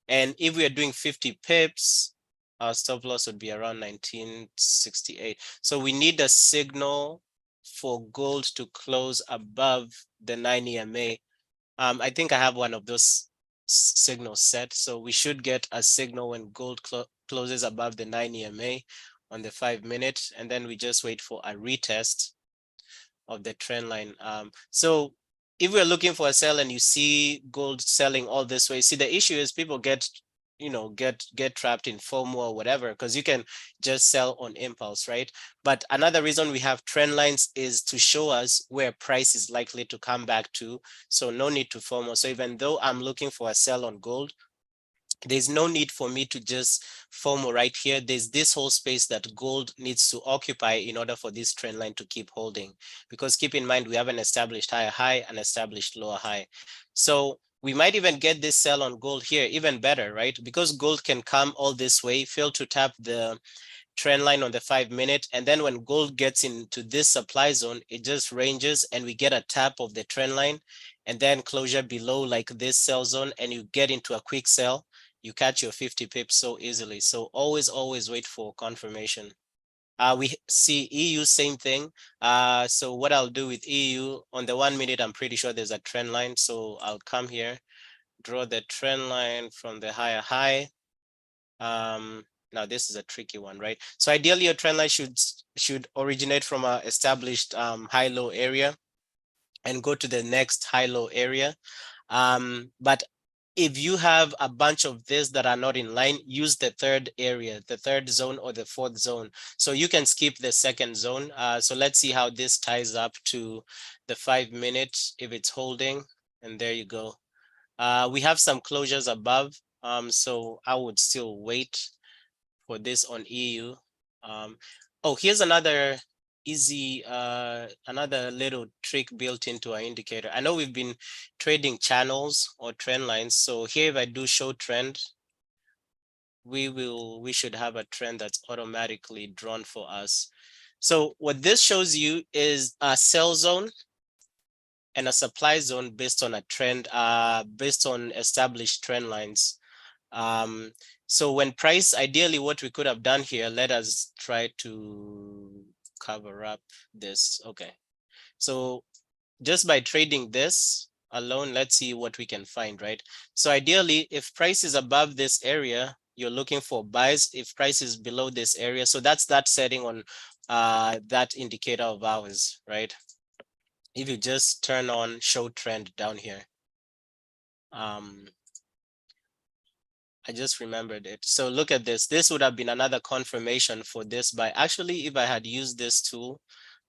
And if we are doing 50 pips, our stop loss would be around 1968. So we need a signal for gold to close above the 9 EMA. I think I have one of those signal set. So we should get a signal when gold closes above the 9 EMA on the 5-minute, and then we just wait for a retest of the trend line. So if we're looking for a sell and you see gold selling all this way, see, the issue is people get, get trapped in FOMO or whatever, because you can just sell on impulse, right? But another reason we have trend lines is to show us where price is likely to come back to. So no need to FOMO. So even though I'm looking for a sell on gold, there's no need for me to just FOMO right here. There's this whole space that gold needs to occupy in order for this trend line to keep holding. Because keep in mind, we have an established higher high, an established lower high. So we might even get this sell on gold here, even better, right? Because gold can come all this way, fail to tap the trend line on the 5-minute, and then when gold gets into this supply zone, it just ranges and we get a tap of the trend line, and then closure below like this sell zone, and you get into a quick sell. You catch your 50 pips so easily. So always wait for confirmation. We see EU, same thing. So what I'll do with EU on the 1-minute, I'm pretty sure there's a trend line. So I'll come here, draw the trend line from the higher high. Now this is a tricky one, right? So ideally your trend line should originate from a established high-low area and go to the next high-low area. But if you have a bunch of this that are not in line, use the third area, the third zone or the fourth zone. So you can skip the second zone. So let's see how this ties up to the 5-minute if it's holding. And there you go. We have some closures above. So I would still wait for this on EU. Oh, here's another easy, another little trick built into our indicator. I know we've been trading channels or trend lines. So here, if I do show trend, we should have a trend that's automatically drawn for us. So what this shows you is a sell zone and a supply zone based on a trend, based on established trend lines. So when price, ideally what we could have done here, let us try to cover up this. Okay. So just by trading this alone, let's see what we can find, right? So ideally, if price is above this area, you're looking for buys. If price is below this area, so that's that setting on that indicator of ours, right? If you just turn on show trend down here, I just remembered it. So look at this. This would have been another confirmation for this buy. Actually, if I had used this tool,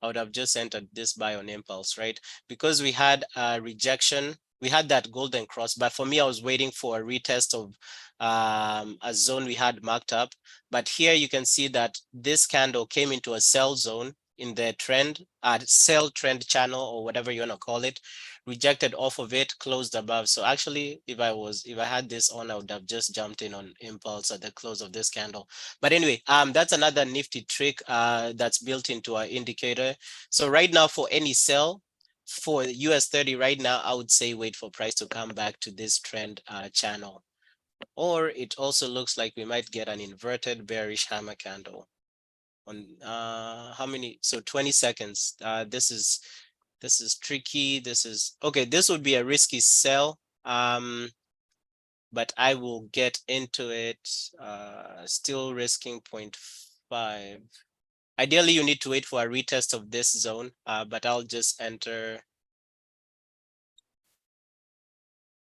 I would have just entered this buy on impulse, right? Because we had a rejection, we had that golden cross, but for me, I was waiting for a retest of a zone we had marked up. But here you can see that this candle came into a sell zone in the trend, sell trend channel or whatever you want to call it, rejected off of it, closed above. So actually, if I had this on, I would have just jumped in on impulse at the close of this candle. But anyway, that's another nifty trick that's built into our indicator. So right now, for any sell for US 30 right now, I would say wait for price to come back to this trend channel. Or it also looks like we might get an inverted bearish hammer candle on how many? So 20 seconds. This is tricky. This is okay. This would be a risky sell. But I will get into it. Still risking 0.5. Ideally, you need to wait for a retest of this zone, but I'll just enter.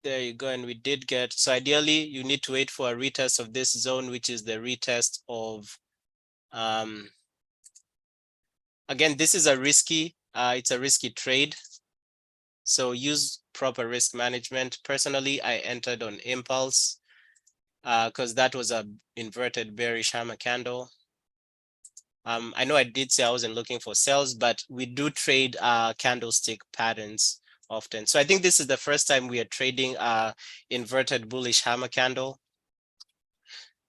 There you go. And we did get, so ideally, you need to wait for a retest of this zone, which is the retest of, again, this is a risky, it's a risky trade. So use proper risk management. Personally, I entered on impulse because that was a inverted bearish hammer candle. I know I did say I wasn't looking for sells, but we do trade candlestick patterns often. So I think this is the first time we are trading inverted bullish hammer candle.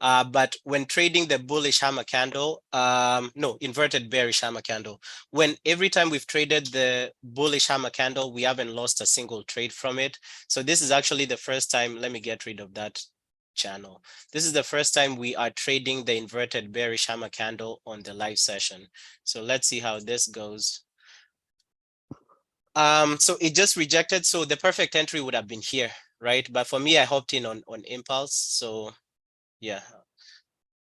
But when trading the bullish hammer candle, no, inverted bearish hammer candle, every time we've traded the bullish hammer candle, we haven't lost a single trade from it. So this is actually the first time. Let me get rid of that channel. This is the first time we are trading the inverted bearish hammer candle on the live session. So let's see how this goes. So it just rejected. So the perfect entry would have been here, right? But for me, I hopped in on impulse. So yeah.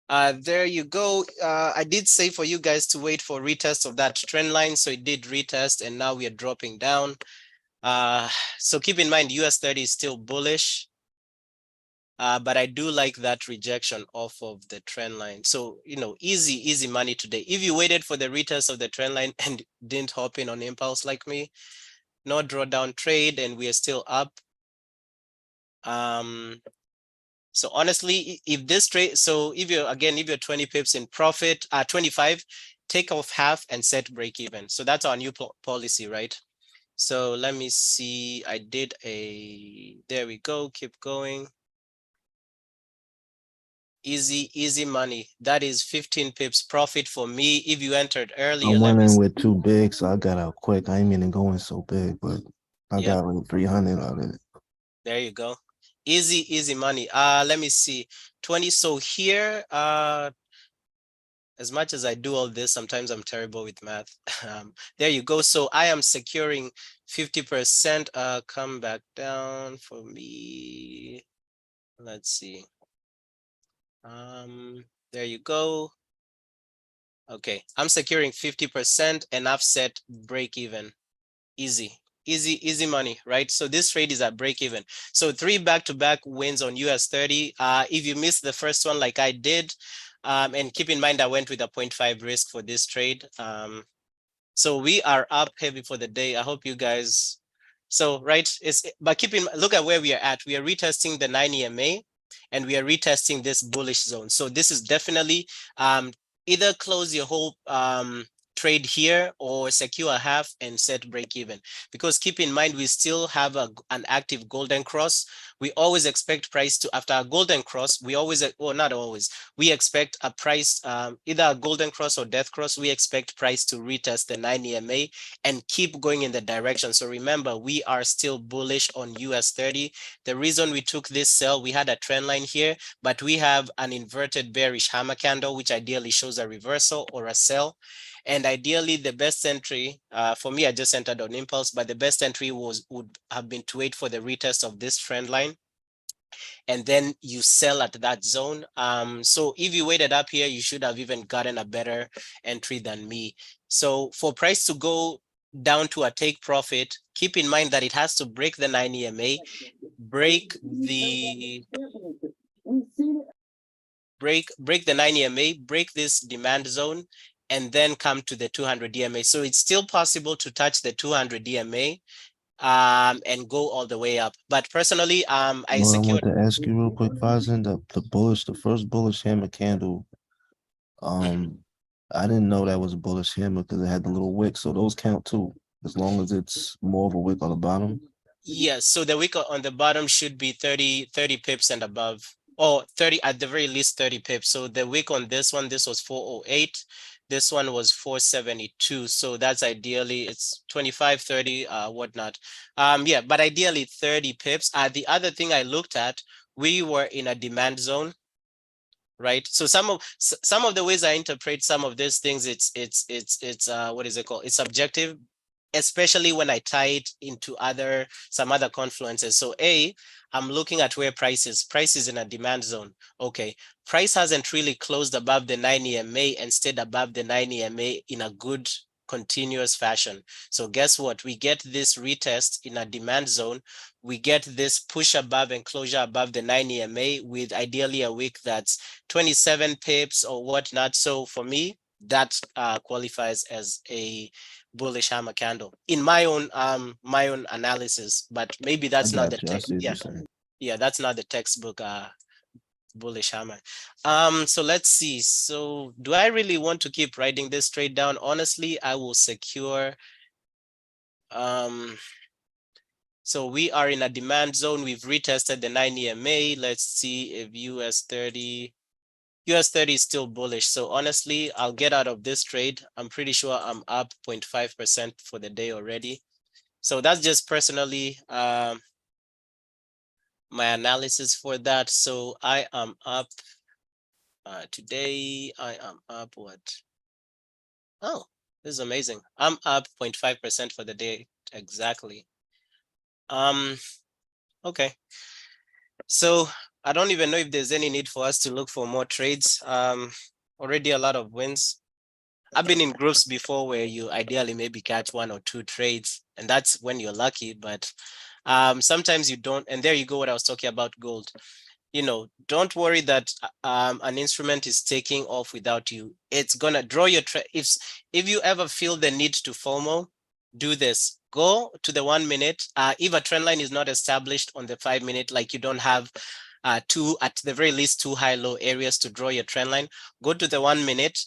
There you go. I did say for you guys to wait for retest of that trend line. So it did retest and now we are dropping down. So keep in mind, US 30 is still bullish. But I do like that rejection off of the trend line. So, easy money today. If you waited for the retest of the trend line and didn't hop in on impulse like me, no drawdown trade, and we are still up. So honestly, if this trade, so if you're 20 pips in profit, 25, take off half and set break even. So that's our new policy, right? So let me see. There we go. Keep going. Easy money. That is 15 pips profit for me. If you entered I earlier, went in with too big, so I got out quick. I ain't mean to go in so big, but I Yep. got like 300 out of it. There you go. Easy money. Let me see. 20. So here, as much as I do all this, sometimes I'm terrible with math. There you go. So I am securing 50%. Come back down for me. Let's see. There you go. Okay, I'm securing 50% and I've set break even. Easy money, right? So this trade is at break even. So 3 back-to-back wins on US 30. If you missed the first one like I did, and keep in mind I went with a 0.5 risk for this trade. So we are up heavy for the day. I hope you guys, so right, but look at where we are at. We are retesting the 9 EMA and we are retesting this bullish zone. So this is definitely either close your whole trade here or secure a half and set break even, because keep in mind we still have an active golden cross. We always expect price to, after a golden cross, we always, well, not always, we expect a price, either a golden cross or death cross, we expect price to retest the 9 EMA and keep going in the direction. So remember, we are still bullish on US 30. The reason we took this sell, we had a trend line here, but we have an inverted bearish hammer candle, which ideally shows a reversal or a sell. And ideally, the best entry, for me, I just entered on impulse, but the best entry would have been to wait for the retest of this trend line, and then you sell at that zone. So if you waited up here, you should have even gotten a better entry than me. So for price to go down to a take profit, keep in mind that it has to break the 9 EMA, break the 9 EMA, break this demand zone, and then come to the 200 EMA. So it's still possible to touch the 200 EMA and go all the way up. But personally, I Well, I want secured. to ask you real quick, Fazen, the first bullish hammer candle, I didn't know that was a bullish hammer because it had the little wick. So those count too, as long as it's more of a wick on the bottom. Yes, so the wick on the bottom should be 30 pips and above, or 30, at the very least 30 pips. So the wick on this one, this was 408. This one was 472. So that's ideally, it's 25, 30, whatnot. Yeah, but ideally 30 pips. The other thing I looked at, we were in a demand zone, right? So some of the ways I interpret some of these things, it's what is it called? It's subjective, especially when I tie it into some other confluences. So I'm looking at where price is in a demand zone. Okay, price hasn't really closed above the 9 EMA and stayed above the 9 EMA in a good continuous fashion. So guess what? We get this retest in a demand zone. We get this push above and closure above the 9 EMA with ideally a wick that's 27 pips or whatnot. So for me, that qualifies as a bullish hammer candle in my own analysis, but maybe I that's not the got you. I see what you're saying. yeah, that's not the textbook bullish hammer. So let's see. So do I really want to keep riding this trade down? Honestly, I will secure. So we are in a demand zone. We've retested the 9 EMA. Let's see if US 30 is still bullish. So honestly, I'll get out of this trade. I'm pretty sure I'm up 0.5% for the day already. So that's just personally my analysis for that. So I am up today. I am up what? Oh, this is amazing. I'm up 0.5% for the day exactly. Okay. So I don't even know if there's any need for us to look for more trades. Already a lot of wins. I've been in groups before where you ideally maybe catch 1 or 2 trades, and that's when you're lucky, but sometimes you don't. And there you go, what I was talking about gold. You know, don't worry that an instrument is taking off without you. It's gonna draw your if you ever feel the need to FOMO, do this. Go to the 1 minute. If a trend line is not established on the 5 minute, like you don't have two, at the very least, 2 high-low areas to draw your trend line, go to the 1 minute.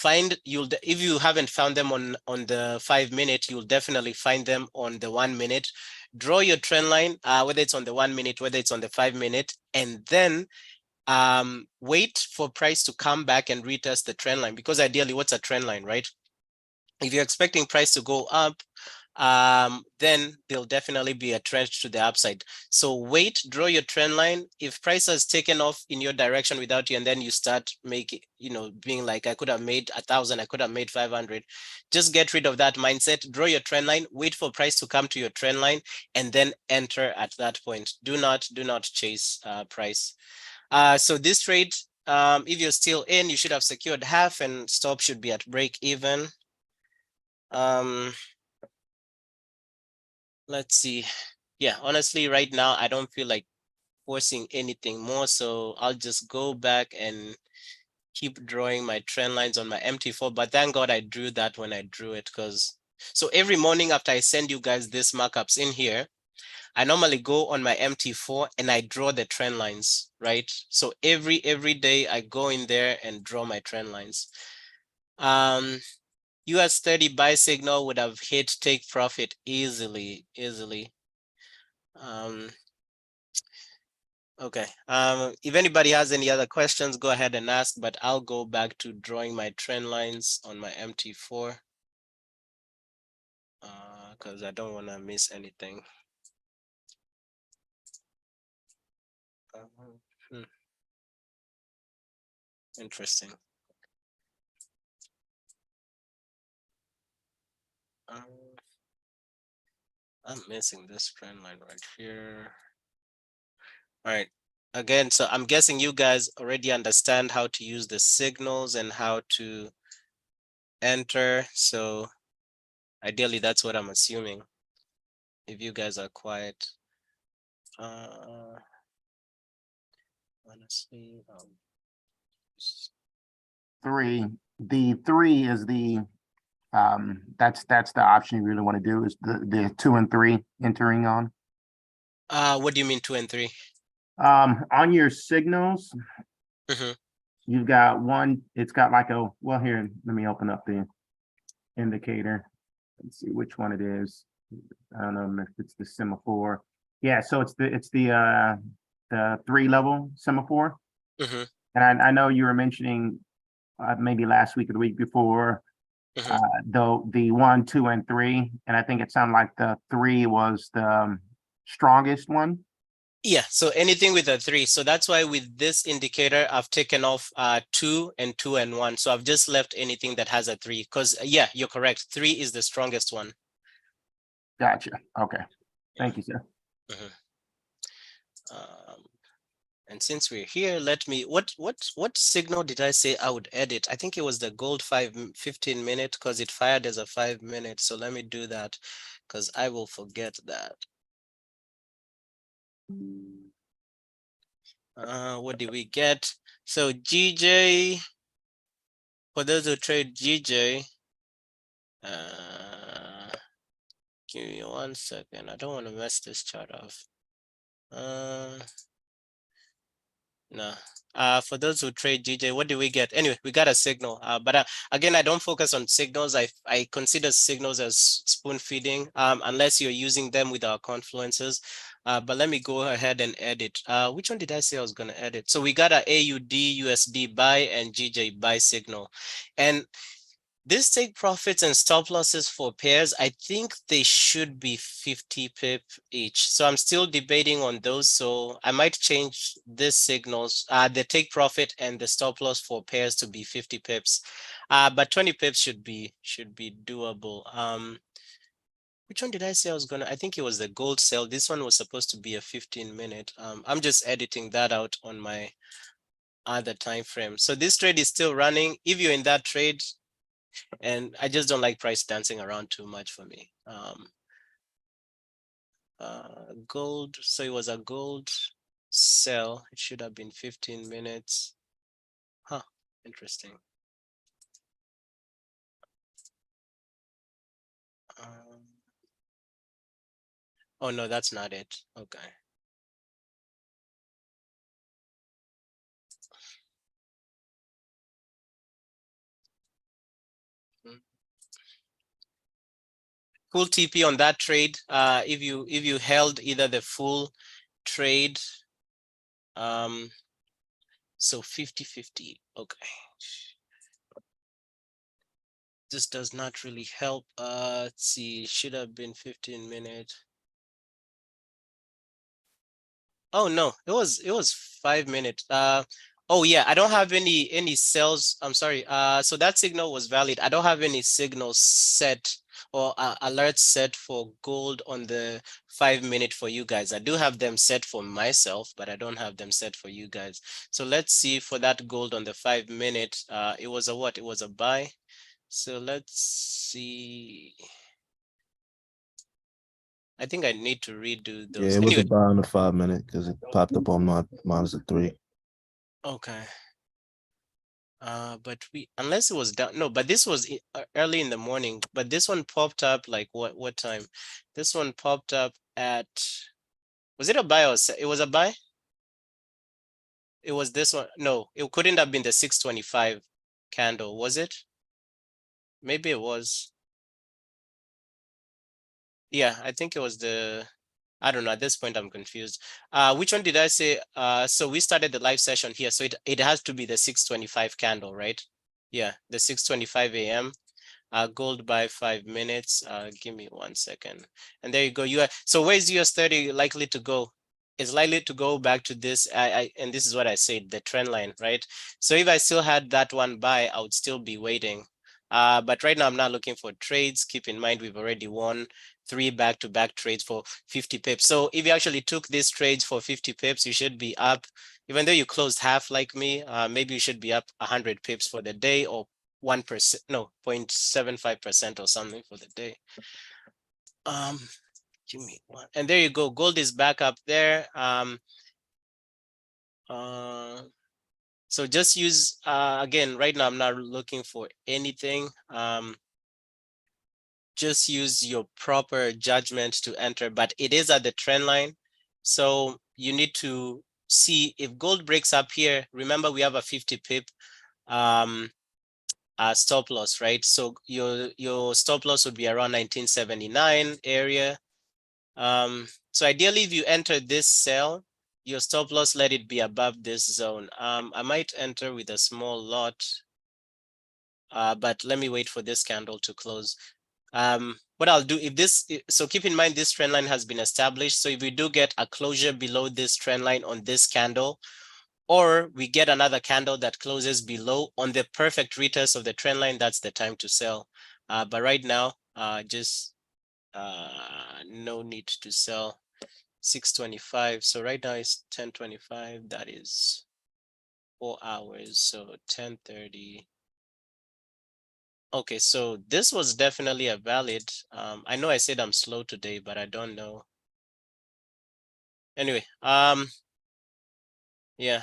If you haven't found them on the 5 minute, you'll definitely find them on the 1 minute. Draw your trend line, whether it's on the 1 minute, whether it's on the 5 minute, and then wait for price to come back and retest the trend line. Because ideally, what's a trend line, right? If you're expecting price to go up, then there'll definitely be a trend to the upside. So wait, draw your trend line. If price has taken off in your direction without you, and then you start making, being like, I could have made 1,000, I could have made 500. Just get rid of that mindset. Draw your trend line, wait for price to come to your trend line, and then enter at that point. Do not chase price. So this trade, if you're still in, you should have secured half, and stop should be at break even. Let's see. Yeah, honestly, right now, I don't feel like forcing anything more. So I'll just go back and keep drawing my trend lines on my MT4. But thank God I drew that when I drew it, because so every morning after I send you guys these markups in here, I normally go on my MT4 and I draw the trend lines, right? So every day I go in there and draw my trend lines. US 30 buy signal would have hit take profit easily. Okay. If anybody has any other questions, go ahead and ask, but I'll go back to drawing my trend lines on my MT4 because I don't want to miss anything. Hmm. Interesting. I'm missing this trend line right here. All right. Again, so I'm guessing you guys already understand how to use the signals and how to enter. So ideally, that's what I'm assuming. If you guys are quiet. Honestly, 3. The 3 is the that's the option you really want to do, is the 2 and 3 entering on. what do you mean 2 and 3? On your signals, Mm-hmm. you've got one, it's got like a, well, here, let me open up the indicator and see which one it is. I don't know if it's the semaphore. Yeah, so it's the 3-level semaphore. Mm-hmm. And I know you were mentioning maybe last week or the week before, Mm-hmm. the 1, 2, and 3, and I think it sounded like the 3 was the strongest one. Yeah, so anything with a 3. So that's why with this indicator, I've taken off 2 and 2 and 1. So I've just left anything that has a 3 because yeah, you're correct. 3 is the strongest one. Gotcha. Okay. Thank you, sir. Mm-hmm. And since we're here, let me, what signal did I say I would edit? I think it was the gold 15 minute because it fired as a 5 minute. So let me do that because I will forget that. What did we get? So GJ, for those who trade GJ, give me 1 second. I don't want to mess this chart off. No. For those who trade GJ, what do we get? Anyway, we got a signal. But again, I don't focus on signals. I consider signals as spoon feeding, unless you're using them with our confluences. But let me go ahead and edit. Which one did I say I was going to edit? So we got a AUD USD buy and GJ buy signal. And this take profits and stop losses for pairs, I think they should be 50 pip each. So I'm still debating on those. So I might change this signals, the take profit and the stop loss for pairs to be 50 pips. But 20 pips should be doable. Which one did I say I was gonna? I think it was the gold sell. This one was supposed to be a 15-minute. I'm just editing that out on my other time frame. So this trade is still running. If you're in that trade, and I just don't like price dancing around too much for me. Gold. So it was a gold sell. It should have been 15 minutes. Huh. Interesting. Oh no, that's not it. Okay. Full TP on that trade. If you held either the full trade, so 50-50. Okay. This does not really help. Let's see, should have been 15 minutes. Oh no, it was 5 minutes. Oh yeah, I don't have any cells. I'm sorry. So that signal was valid. I don't have any signals set or alerts set for gold on the 5 minute for you guys. I do have them set for myself, but I don't have them set for you guys. So let's see for that gold on the 5 minute. It was a what? It was a buy. So let's see. I think I need to redo Yeah, those. it was Anyway, a buy on the 5 minute because it popped up on my minus a 3. okay. But unless it was down, no, but this was early in the morning, but this one popped up like what time? This one popped up at, was it a buy or it was a buy? It was this one. No, it couldn't have been the 625 candle, was it? Maybe it was. Yeah, I think it was I don't know. At this point, I'm confused. Which one did I say? So we started the live session here. So it has to be the 625 candle, right? Yeah, the 6:25 a.m. Gold by 5 minutes. Give me 1 second. And there you go. So where's US 30 likely to go? It's likely to go back to this. And this is what I said, the trend line, right? So if I still had that one buy, I would still be waiting. But right now I'm not looking for trades. Keep in mind, we've already won 3 back-to-back trades for 50 pips. So if you actually took these trades for 50 pips, you should be up, even though you closed half like me, maybe you should be up 100 pips for the day, or 1%, no, 0.75% or something for the day. Give me one. And there you go. Gold is back up there. So just use, again, right now I'm not looking for anything. Just use your proper judgment to enter, but it is at the trend line. So you need to see if gold breaks up here. Remember, we have a 50 pip stop loss, right? So your stop loss would be around 1979 area. So ideally, if you enter this sell, your stop loss, let it be above this zone. I might enter with a small lot, but let me wait for this candle to close. What I'll do, so keep in mind this trend line has been established. So if we do get a closure below this trend line on this candle, or we get another candle that closes below on the perfect retest of the trend line, that's the time to sell. But right now, just no need to sell. 625. So right now it's 10:25. That is 4 hours. So 10:30. Okay, so this was definitely a valid. I know I said I'm slow today, but I don't know. Anyway, yeah.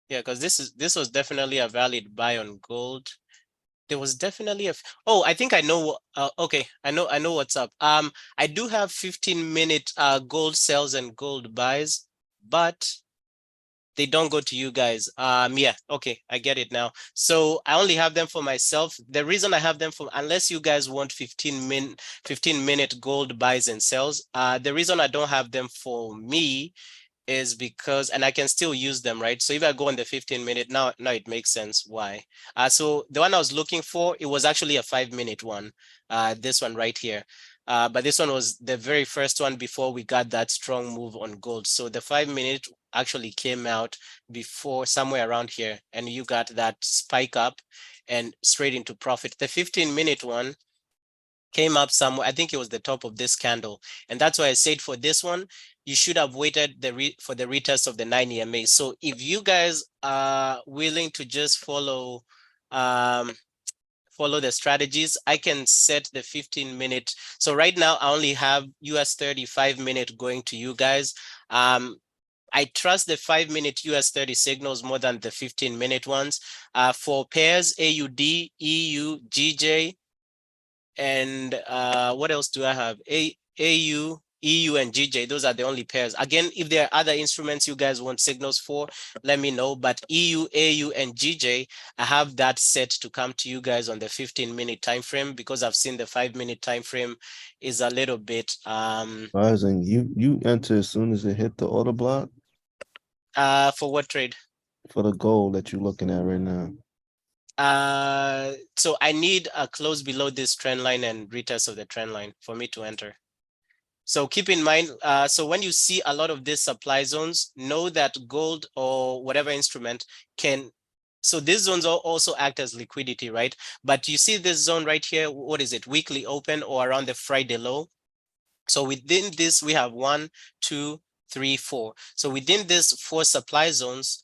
Yeah, because this was definitely a valid buy on gold. There was definitely oh, I think I know. Okay, I know what's up. I do have 15-minute gold sells and gold buys, but they don't go to you guys. Yeah, okay, I get it now. So I only have them for myself. The reason I have them for, unless you guys want 15-minute gold buys and sells, the reason I don't have them for me is because, and I can still use them, right? So if I go on the 15-minute, now it makes sense why. So the one I was looking for, it was actually a 5-minute one, this one right here. But this one was the very first one before we got that strong move on gold. So the 5-minute actually came out before, somewhere around here, and you got that spike up and straight into profit. The 15-minute one, came up somewhere. I think it was the top of this candle. And that's why I said for this one, you should have waited for the retest of the 9 EMA. So if you guys are willing to just follow the strategies, I can set the 15-minute. So right now I only have US 35-minute going to you guys. I trust the 5-minute US 30 signals more than the 15-minute ones. For pairs, AUD, EU, GJ, and what else do I have? AU, EU, and GJ. Those are the only pairs. Again, if there are other instruments you guys want signals for, let me know. But EU, AU, and GJ, I have that set to come to you guys on the 15-minute time frame, because I've seen the 5-minute time frame is a little bit Rising, you enter as soon as it hit the order block for what trade? for the goal that you're looking at right now. So I need a close below this trend line and retest of the trend line for me to enter. So keep in mind, so when you see a lot of these supply zones, know that gold or whatever instrument can, so these zones also act as liquidity, right? But you see this zone right here, what is it? Weekly open or around the Friday low. So within this, we have 1, 2, 3, 4. So within these 4 supply zones,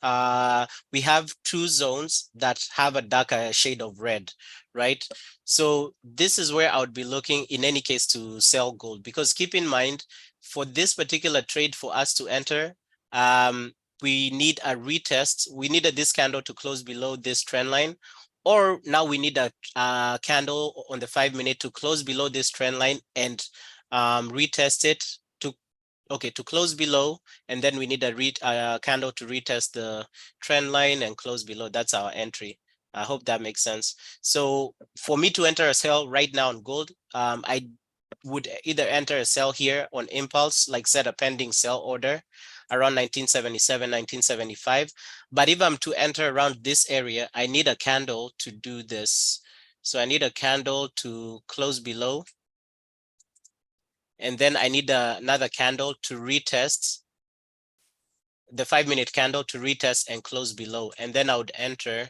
we have 2 zones that have a darker shade of red, right? So this is where I would be looking in any case to sell gold, because keep in mind, for this particular trade for us to enter, we need a retest. We needed this candle to close below this trend line, or now we need a candle on the 5-minute to close below this trend line and retest it to close below, and then we need a candle to retest the trend line and close below. That's our entry. I hope that makes sense. So for me to enter a sell right now on gold, I would either enter a sell here on impulse, like set a pending sell order around 1977, 1975. But if I'm to enter around this area, I need a candle to do this. So I need a candle to close below, and then I need another candle to retest, the 5-minute candle to retest and close below. And then I would enter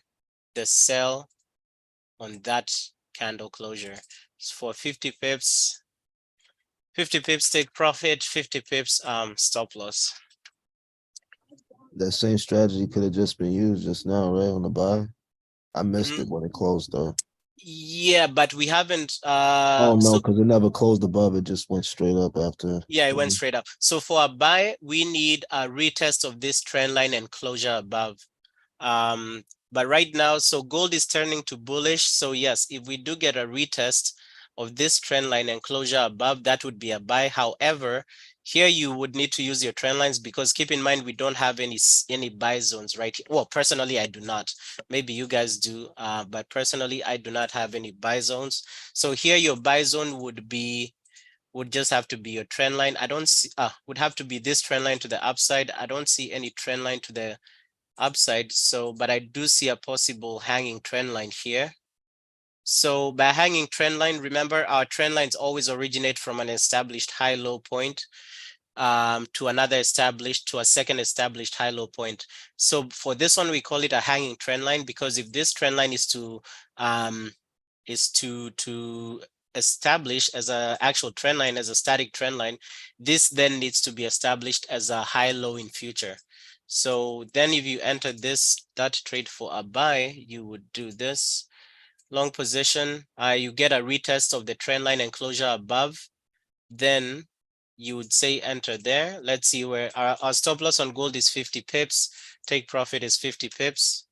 the sell on that candle closure. So for 50 pips, 50 pips take profit, 50 pips stop loss. That same strategy could have just been used just now, right, on the buy. I missed Mhm. it when it closed though. Yeah, but we haven't Oh no, so because it never closed above. It just went straight up after. yeah, it went straight up. So for a buy, we need a retest of this trend line and closure above. But right now, so gold is turning to bullish. So yes, if we do get a retest of this trend line and closure above, that would be a buy. However, here you would need to use your trend lines, because keep in mind, we don't have any buy zones right here. Well, personally, I do not. Maybe you guys do, but personally, I do not have any buy zones. So here your buy zone would just have to be your trend line. I don't see, would have to be this trend line to the upside. I don't see any trend line to the upside. So, but I do see a possible hanging trend line here. So by hanging trend line, remember our trend lines always originate from an established high low point to another established, to a second established high low point. So for this one, we call it a hanging trend line, because if this trend line is to establish as an actual trend line, as a static trend line, this then needs to be established as a high low in future. So then if you enter that trade for a buy, you would do this long position. You get a retest of the trend line and closure above. Then you would say enter there. Let's see where our stop loss on gold is 50 pips. Take profit is 50 pips.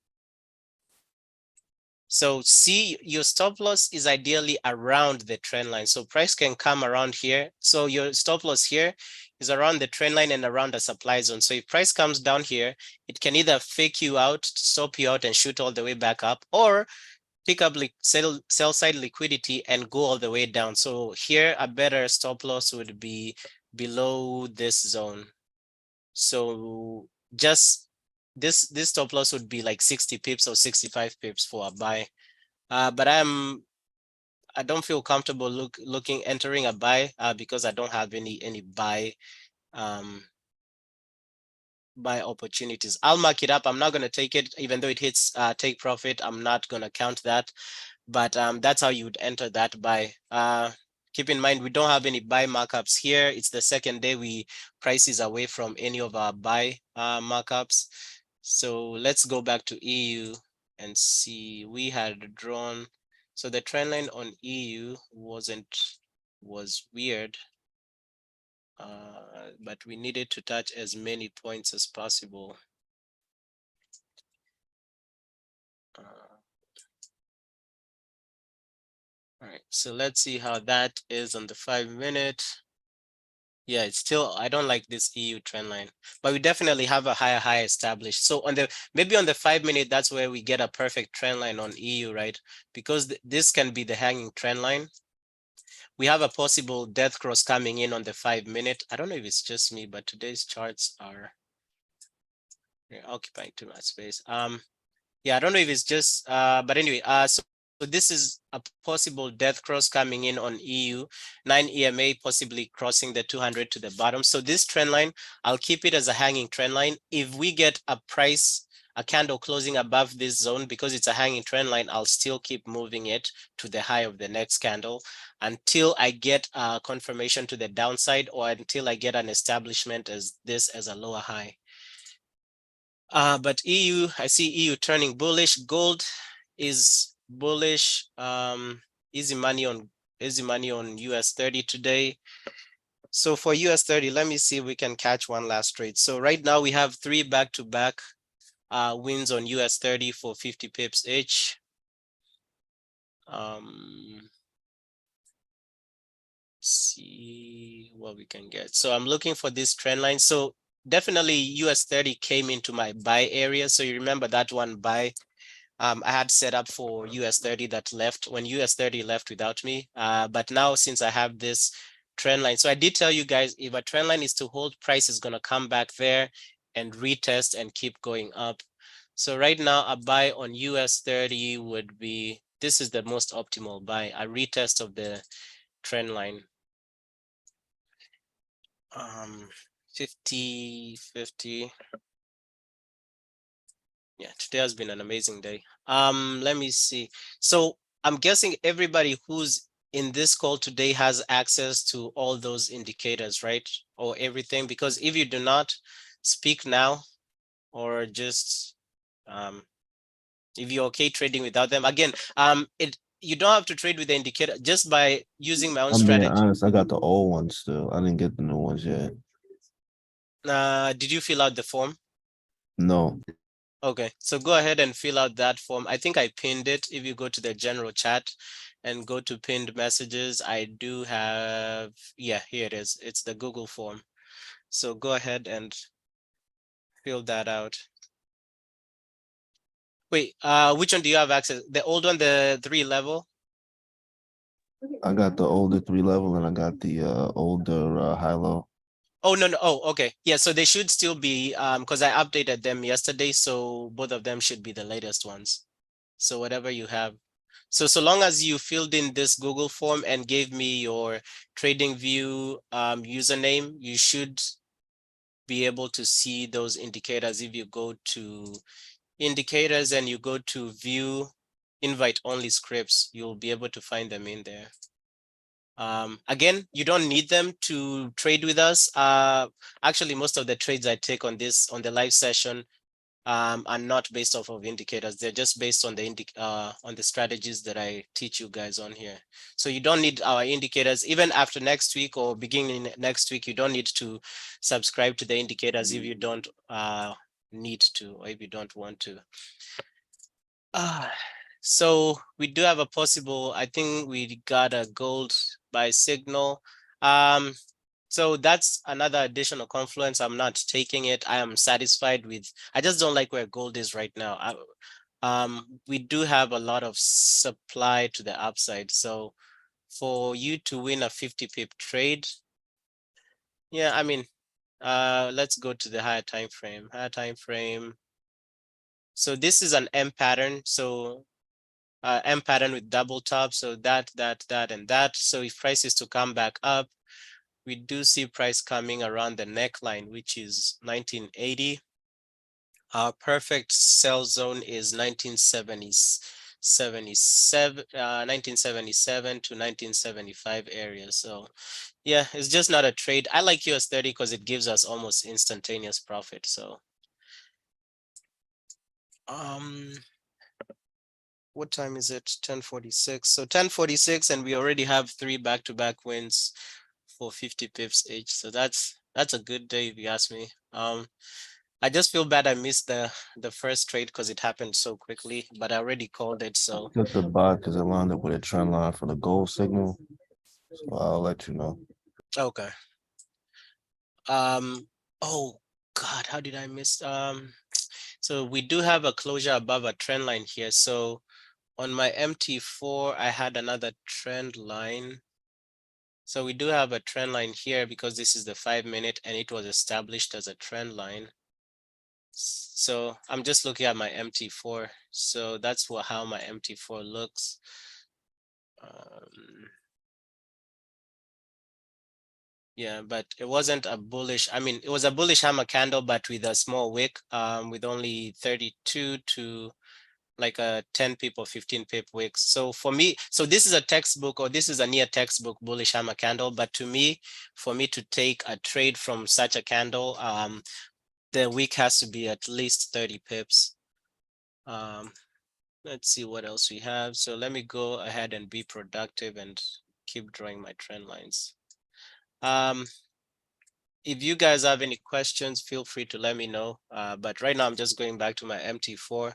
So see, your stop loss is ideally around the trend line. So price can come around here. So your stop loss here is around the trend line and around the supply zone. So if price comes down here, it can either fake you out, stop you out and shoot all the way back up, or pick up sell side liquidity and go all the way down. So here a better stop loss would be below this zone. So just this stop loss would be like 60 pips or 65 pips for a buy. But I don't feel comfortable entering a buy because I don't have any buy opportunities. I'll mark it up. I'm not going to take it, even though it hits take profit. I'm not going to count that, but that's how you would enter that buy. Keep in mind, we don't have any buy markups here. It's the second day price is away from any of our buy markups. So let's go back to EU and see. We had drawn, so the trend line on EU was weird, but we needed to touch as many points as possible. All right, so let's see how that is on the 5-minute. Yeah, it's still, I don't like this EU trend line, but we definitely have a higher high established. So on the, maybe on the 5-minute, that's where we get a perfect trend line on EU, right? Because this can be the hanging trend line. We have a possible death cross coming in on the 5-minute. I don't know if it's just me, but today's charts are occupying too much space. Yeah, I don't know if it's just, but anyway, so this is a possible death cross coming in on EU, 9 EMA possibly crossing the 200 to the bottom. So this trend line, I'll keep it as a hanging trend line. If we get a candle closing above this zone, because it's a hanging trend line, I'll still keep moving it to the high of the next candle until I get a confirmation to the downside, or until I get an establishment as this as a lower high. But EU, I see EU turning bullish. Gold is bullish. Easy money on US 30 today. So for US 30, let me see if we can catch one last trade. So right now we have 3 back-to-back wins on US 30 for 50 pips each. See what we can get. So I'm looking for this trend line. So definitely US 30 came into my buy area. So you remember that one buy I had set up for US 30 that left when US 30 left without me. But now since I have this trend line, so I did tell you guys, if a trend line is to hold, price is going to come back there and retest and keep going up. So right now a buy on US 30 would be, this is the most optimal buy, a retest of the trend line. 50. Yeah, today has been an amazing day. Let me see. So I'm guessing everybody who's in this call today has access to all those indicators, right? Or everything, because if you do not, speak now, or just if you're okay trading without them. Again, you don't have to trade with the indicator, just by using my own I'm being strategy. honest, I got the old ones still. I didn't get the new ones yet. Did you fill out the form? No. Okay, so go ahead and fill out that form. I think I pinned it. If you go to the general chat and go to pinned messages, I do have, yeah, here it is. It's the Google form. So go ahead and fill that out. Wait, which one do you have access? The old one, the 3 level? I got the older 3 level and I got the older high low. Oh, no. Oh, okay. Yeah, so they should still be, because I updated them yesterday. So both of them should be the latest ones. So whatever you have. So long as you filled in this Google form and gave me your TradingView username, you should be able to see those indicators. If you go to indicators and you go to view invite only scripts, you'll be able to find them in there. Again, you don't need them to trade with us. Actually, most of the trades I take on the live session are not based off of indicators. They're just based on the strategies that I teach you guys on here. So you don't need our indicators. Even after next week or beginning next week, you don't need to subscribe to the indicators if you don't need to, or if you don't want to. So we do have a possible, I think we got a gold buy signal. So that's another additional confluence. I'm not taking it. I am satisfied with, I just don't like where gold is right now. We do have a lot of supply to the upside. So for you to win a 50 pip trade, yeah, I mean, let's go to the higher time frame. So this is an M pattern. So M pattern with double top. So that, and that. So if price is to come back up, we do see price coming around the neckline, which is 1980. Our perfect sell zone is 1970s, 1977 to 1975 area. So yeah, it's just not a trade. I like US30 because it gives us almost instantaneous profit. So what time is it? 10:46. So 10:46, and we already have 3 back-to-back wins for 50 pips each. So that's a good day if you ask me. I just feel bad I missed the first trade because it happened so quickly, but I already called it. So Took the buy because it lined up with a trend line for the gold signal. So I'll let you know. okay. Oh God, how did I miss? So we do have a closure above a trend line here. So on my MT4, I had another trend line. So we do have a trend line here because this is the 5-minute and it was established as a trend line. So I'm just looking at my MT4. So that's how my MT4 looks. Yeah, but it wasn't a bullish. I mean, it was a bullish hammer candle, but with a small wick, with only 32 to like a 10 pip or 15 pip wicks. So for me, so this is a textbook, or this is a near textbook bullish hammer candle. But to me, for me to take a trade from such a candle, the wick has to be at least 30 pips. Let's see what else we have. So let me go ahead and be productive and keep drawing my trend lines. If you guys have any questions, feel free to let me know. But right now I'm just going back to my MT4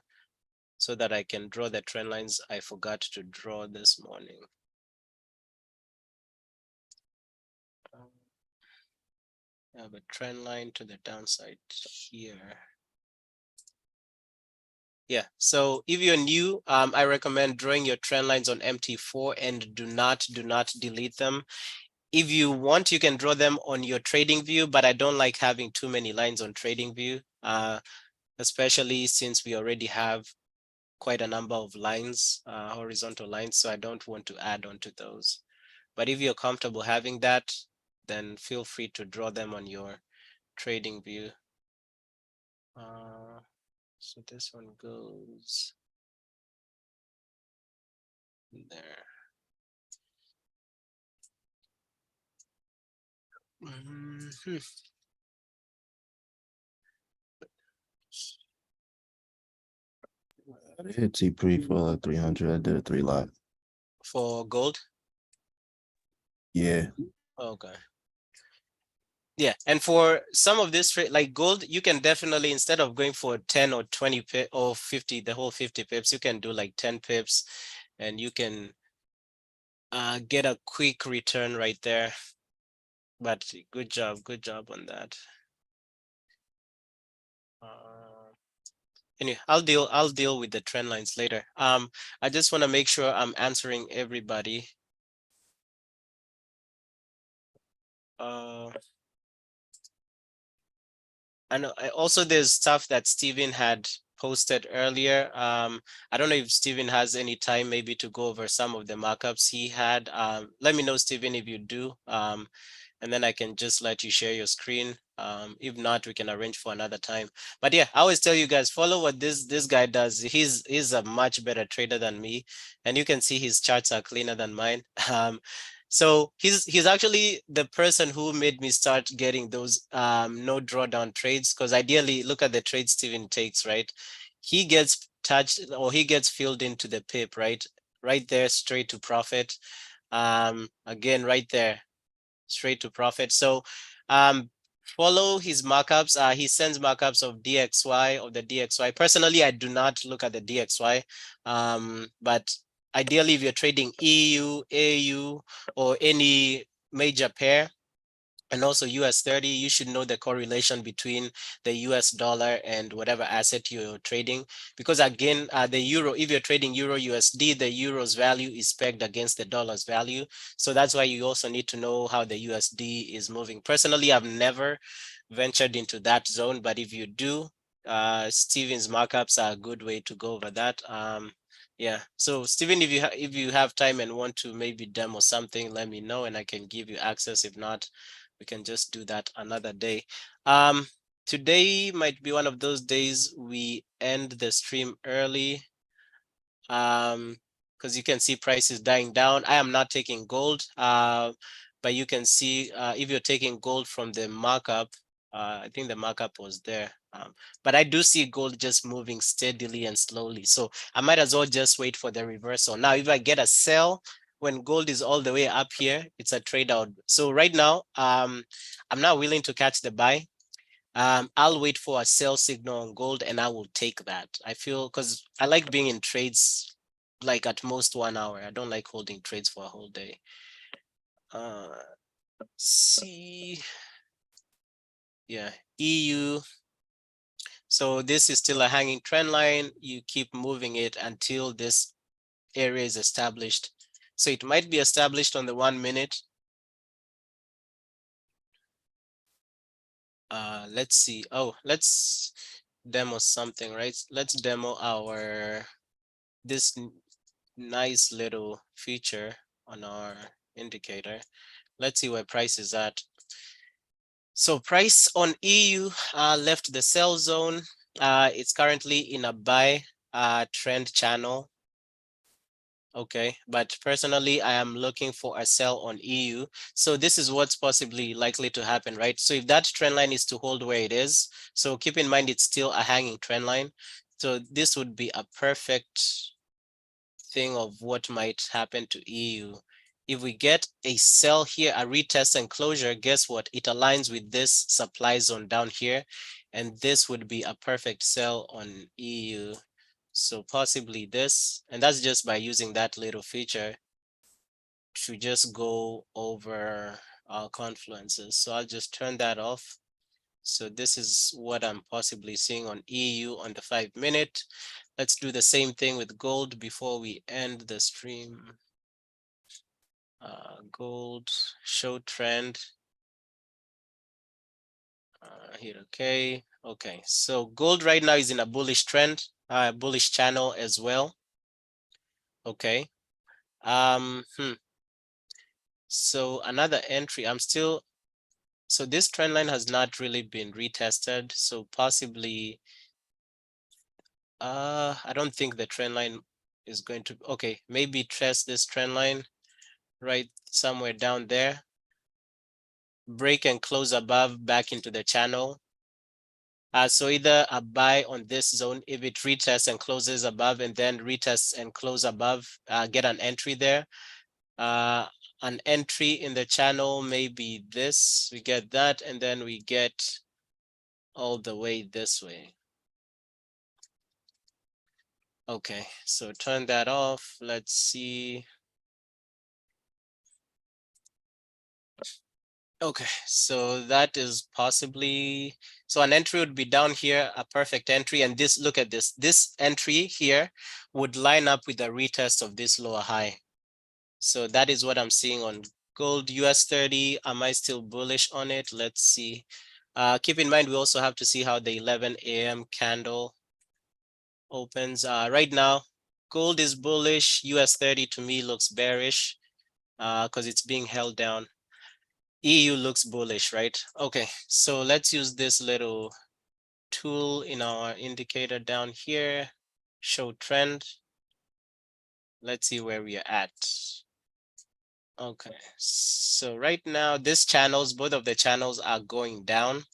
so that I can draw the trend lines I forgot to draw this morning. I have a trend line to the downside here. Yeah, so if you're new, I recommend drawing your trend lines on MT4 and do not delete them. If you want, you can draw them on your trading view, but I don't like having too many lines on trading view, especially since we already have quite a number of lines, horizontal lines, so I don't want to add on to those. But if you're comfortable having that, then feel free to draw them on your trading view. So this one goes there. I hit T pre for like 300. I did a 3 lot. For gold? Yeah. Okay. Yeah, and for some of this trade, like gold, you can definitely, instead of going for 10 or 20 pip or 50, the whole 50 pips, you can do like 10 pips and you can get a quick return right there. But good job on that. Anyway, I'll deal with the trend lines later. I just want to make sure I'm answering everybody. I know also there's stuff that Steven had posted earlier. I don't know if Steven has any time maybe to go over some of the markups he had. Let me know, Steven, if you do. And then I can just let you share your screen. If not, we can arrange for another time. But yeah, I always tell you guys, follow what this guy does. He's a much better trader than me, and you can see his charts are cleaner than mine. So he's actually the person who made me start getting those no drawdown trades, because ideally, look at the trade Steven takes, right? He gets touched or he gets filled into the pip, right? Right there, straight to profit. Again, right there, straight to profit. So follow his markups. He sends markups of DXY, of the DXY. Personally, I do not look at the DXY, but ideally if you're trading EU, AU, or any major pair, and also US30, you should know the correlation between the US dollar and whatever asset you're trading. Because again, the euro, if you're trading euro USD, the euro's value is pegged against the dollar's value. So that's why you also need to know how the USD is moving. Personally, I've never ventured into that zone, but if you do, Steven's markups are a good way to go over that. Yeah, so Steven, if you have time and want to maybe demo something, let me know and I can give you access. If not, we can just do that another day. Today might be one of those days we end the stream early. because you can see price is dying down. I am not taking gold, but you can see if you're taking gold from the markup, I think the markup was there. But I do see gold just moving steadily and slowly. So I might as well just wait for the reversal. Now, if I get a sell when gold is all the way up here, it's a trade out. So right now, I'm not willing to catch the buy. I'll wait for a sell signal on gold and I will take that. I feel because I like being in trades like at most 1 hour. I don't like holding trades for a whole day. See, yeah, EU. So this is still a hanging trend line. You keep moving it until this area is established. So it might be established on the 1 minute. Let's see. Oh, let's demo something, right? Let's demo our this nice little feature on our indicator. Let's see where price is at. So price on EU left the sell zone. It's currently in a buy trend channel. Okay, but personally, I am looking for a sell on EU. So this is what's possibly likely to happen, right? So if that trend line is to hold where it is, so keep in mind it's still a hanging trend line. So this would be a perfect thing of what might happen to EU. If we get a sell here, a retest and closure, guess what? It aligns with this supply zone down here. And this would be a perfect sell on EU. So possibly this, and that's just by using that little feature to just go over our confluences. So I'll just turn that off. So this is what I'm possibly seeing on EU on the 5 minute. Let's do the same thing with gold before we end the stream. Gold, show trend. Hit okay. Okay, so gold right now is in a bullish trend, bullish channel as well. Okay. So another entry, so this trend line has not really been retested. So possibly, I don't think the trend line is going to, okay, maybe test this trend line right somewhere down there. Break and close above back into the channel. So either a buy on this zone if it retests and closes above and then retests and close above, get an entry there. An entry in the channel, maybe this, we get that, and then we get all the way this way. Okay, so turn that off. Let's see. Okay, so that is possibly, so an entry would be down here, a perfect entry, and this, look at this, this entry here would line up with the retest of this lower high. So that is what I'm seeing on gold. US 30, am I still bullish on it? Let's see. Keep in mind, we also have to see how the 11 a.m. candle opens. Right now, gold is bullish. US 30 to me looks bearish because it's being held down. EU looks bullish, right? Okay, so let's use this little tool in our indicator down here, show trend. Let's see where we are at. Okay, so right now this channels, both of the channels are going down.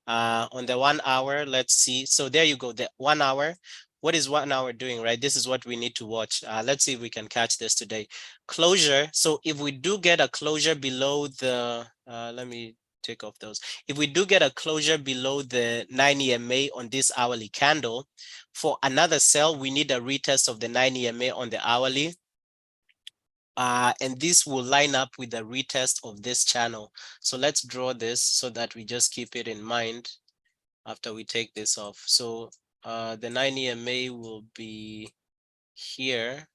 On the 1 hour, let's see. So there you go, the 1 hour. What is 1 hour doing, right? This is what we need to watch. Let's see if we can catch this today. Closure. So if we do get a closure below the, let me take off those. If we do get a closure below the 9 EMA on this hourly candle, for another sell, we need a retest of the 9 EMA on the hourly. And this will line up with the retest of this channel. So let's draw this so that we just keep it in mind after we take this off. So the 9 EMA will be here,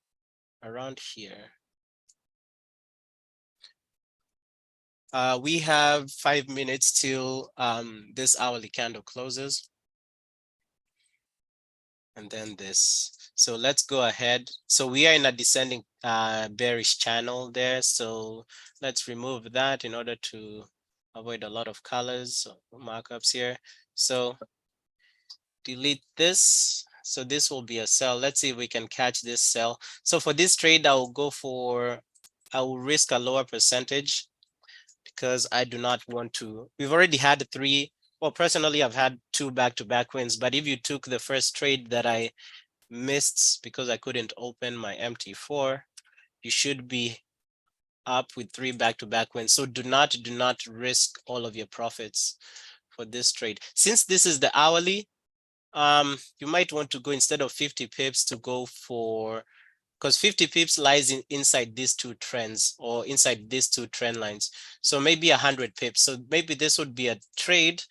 around here. We have 5 minutes till this hourly candle closes. And then this. So let's go ahead. So we are in a descending bearish channel there. So let's remove that in order to avoid a lot of colors, markups here. So delete this. So this will be a sell. Let's see if we can catch this sell. So for this trade, I will risk a lower percentage because I do not want to. We've already had three. Well, personally, I've had two back-to-back wins. But if you took the first trade that I missed because I couldn't open my MT4, you should be up with three back-to-back wins. So do not risk all of your profits for this trade. Since this is the hourly, you might want to go, instead of 50 pips, to go for, because 50 pips lies inside these two trends, or inside these two trend lines. So maybe 100 pips. So maybe this would be a trade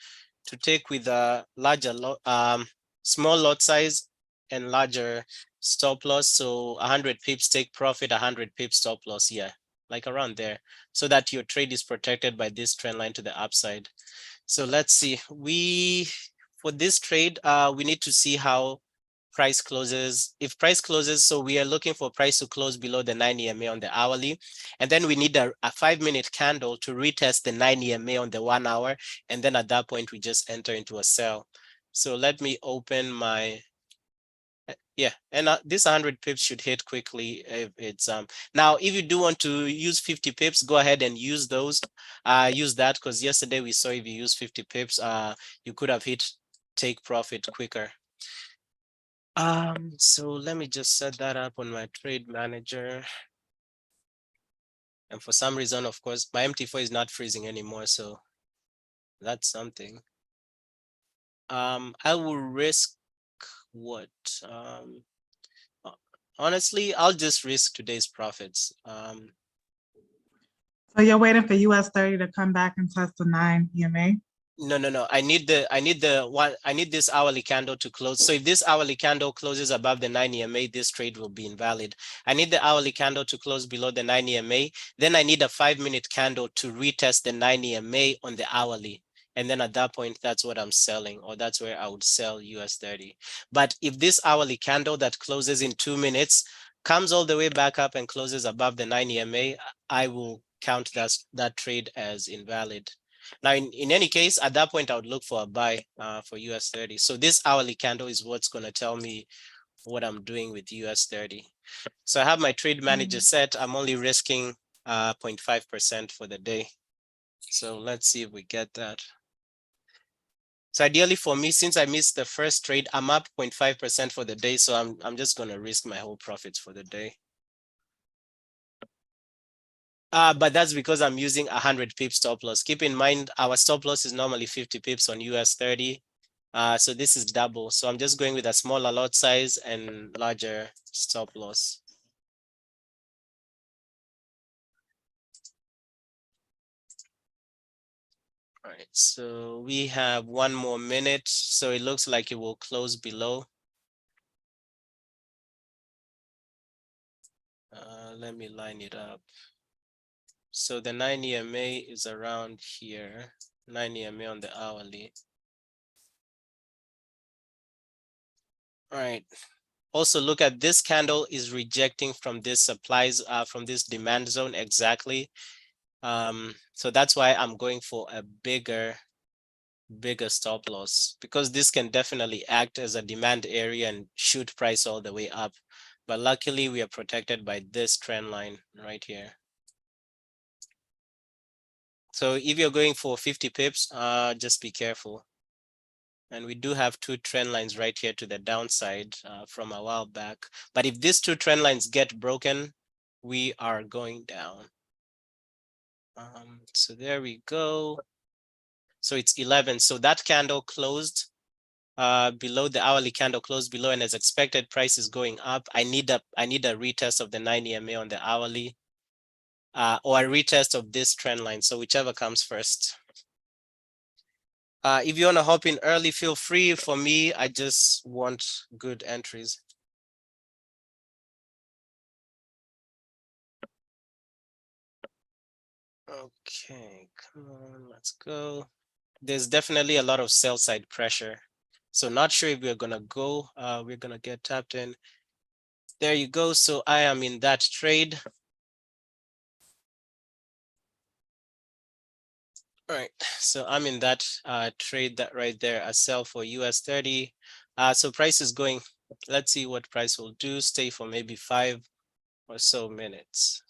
to take with a larger small lot size and larger stop loss. So 100 pips take profit, 100 pips stop loss. Yeah, like around there, so that your trade is protected by this trend line to the upside. So let's see. For this trade, we need to see how price closes. If price closes, so we are looking for price to close below the 9 EMA on the hourly, and then we need a 5-minute candle to retest the 9 EMA on the 1 hour, and then at that point we just enter into a sell. So let me open my, yeah, and this 100 pips should hit quickly if it's now if you do want to use 50 pips, go ahead and use those. Use that, because yesterday we saw if you use 50 pips, you could have hit take profit quicker. So let me just set that up on my trade manager. And for some reason, of course, my MT4 is not freezing anymore, so that's something. I will risk what? Honestly, I'll just risk today's profits. So you're waiting for US 30 to come back and test the 9 EMA? No. I need this hourly candle to close. So if this hourly candle closes above the 9 EMA, this trade will be invalid. I need the hourly candle to close below the 9 EMA. Then I need a 5-minute candle to retest the 9 EMA on the hourly. And then at that point, that's what I'm selling, or that's where I would sell US 30. But if this hourly candle that closes in 2 minutes comes all the way back up and closes above the 9 EMA, I will count that trade as invalid. Now, in any case, at that point, I would look for a buy for US 30. So this hourly candle is what's going to tell me what I'm doing with US 30. So I have my trade manager set. I'm only risking 0.5% for the day. So let's see if we get that. So ideally for me, since I missed the first trade, I'm up 0.5% for the day. So I'm just going to risk my whole profits for the day. But that's because I'm using 100 pips stop loss. Keep in mind, our stop loss is normally 50 pips on US 30. So this is double. So I'm just going with a smaller lot size and larger stop loss. All right, so we have 1 more minute. So it looks like it will close below. Let me line it up. So the 9 EMA is around here, 9 EMA on the hourly. All right. Also look at this candle is rejecting from this supplies, from this demand zone exactly. So that's why I'm going for a bigger stop loss, because this can definitely act as a demand area and shoot price all the way up. But luckily we are protected by this trend line right here. So if you're going for 50 pips, just be careful. And we do have 2 trend lines right here to the downside from a while back. But if these 2 trend lines get broken, we are going down. So there we go. So it's 11. So that candle closed below, the hourly candle closed below, and as expected, price is going up. I need a retest of the 9 EMA on the hourly, or a retest of this trend line. So whichever comes first. If you want to hop in early, feel free. For me, I just want good entries. Okay, come on, let's go. There's definitely a lot of sell side pressure. So not sure if we're gonna go, we're gonna get tapped in. There you go. So I am in that trade. All right, so I'm in that trade, that right there, a sell for US 30. So price is going Let's see what price will do. Stay for maybe 5 or so minutes.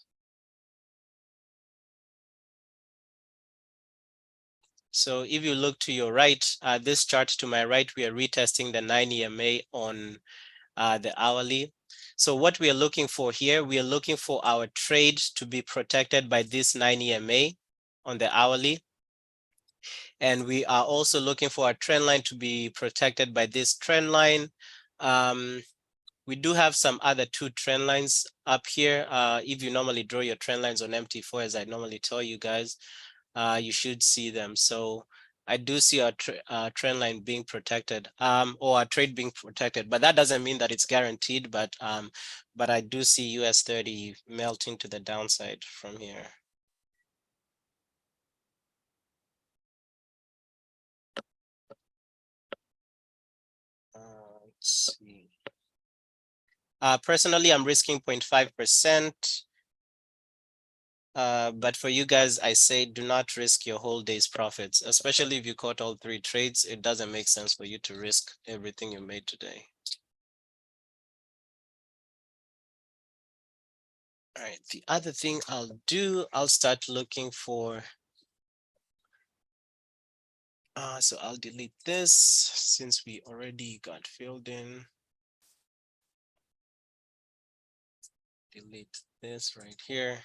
So if you look to your right, this chart to my right, we are retesting the 9 EMA on the hourly. So what we are looking for here, we are looking for our trade to be protected by this 9 EMA on the hourly. And we are also looking for our trend line to be protected by this trend line. We do have some other 2 trend lines up here. If you normally draw your trend lines on MT4, as I normally tell you guys, you should see them. So I do see our trend line being protected, or our trade being protected, but that doesn't mean that it's guaranteed. But I do see US 30 melting to the downside from here. Let's see. Personally, I'm risking 0.5%. But for you guys, I say do not risk your whole day's profits, especially if you caught all 3 trades. It doesn't make sense for you to risk everything you made today. All right, the other thing I'll do, I'll start looking for, so I'll delete this since we already got filled in. Delete this right here.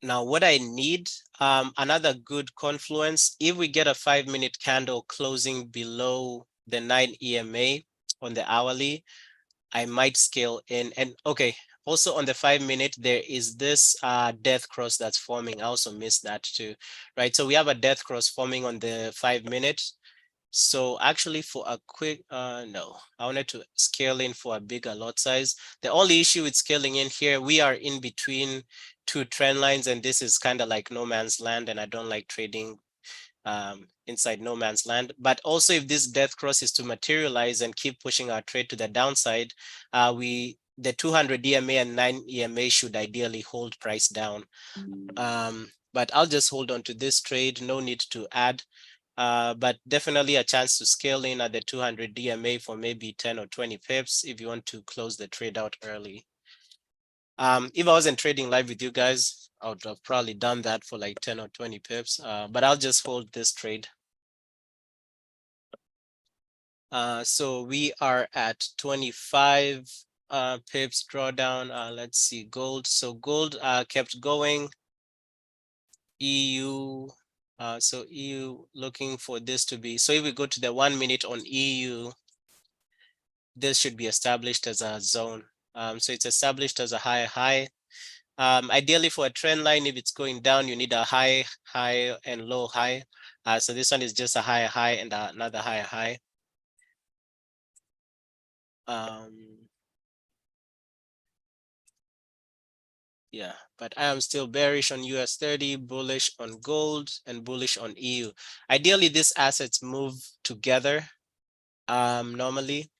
Now what I need, another good confluence, if we get a 5-minute candle closing below the 9 EMA on the hourly, I might scale in. And okay, also on the 5-minute, there is this death cross that's forming. I also missed that too, right? So we have a death cross forming on the 5-minute. So actually for a quick, no, I wanted to scale in for a bigger lot size. The only issue with scaling in here, we are in between 2 trend lines, and this is kind of like no man's land, and I don't like trading inside no man's land. But also if this death cross is to materialize and keep pushing our trade to the downside, the 200 EMA and 9 EMA should ideally hold price down. But I'll just hold on to this trade, no need to add. But definitely a chance to scale in at the 200 DMA for maybe 10 or 20 pips if you want to close the trade out early. If I wasn't trading live with you guys, I would have probably done that for like 10 or 20 pips, but I'll just hold this trade. So we are at 25 pips drawdown. Let's see, gold. So gold kept going. EU, so EU looking for this to be, so if we go to the 1 minute on EU, this should be established as a zone. So it's established as a high. Ideally for a trend line, if it's going down, you need a high and low high. So this one is just a high and another high. Yeah, but I am still bearish on US 30, bullish on gold, and bullish on EU. Ideally, these assets move together normally.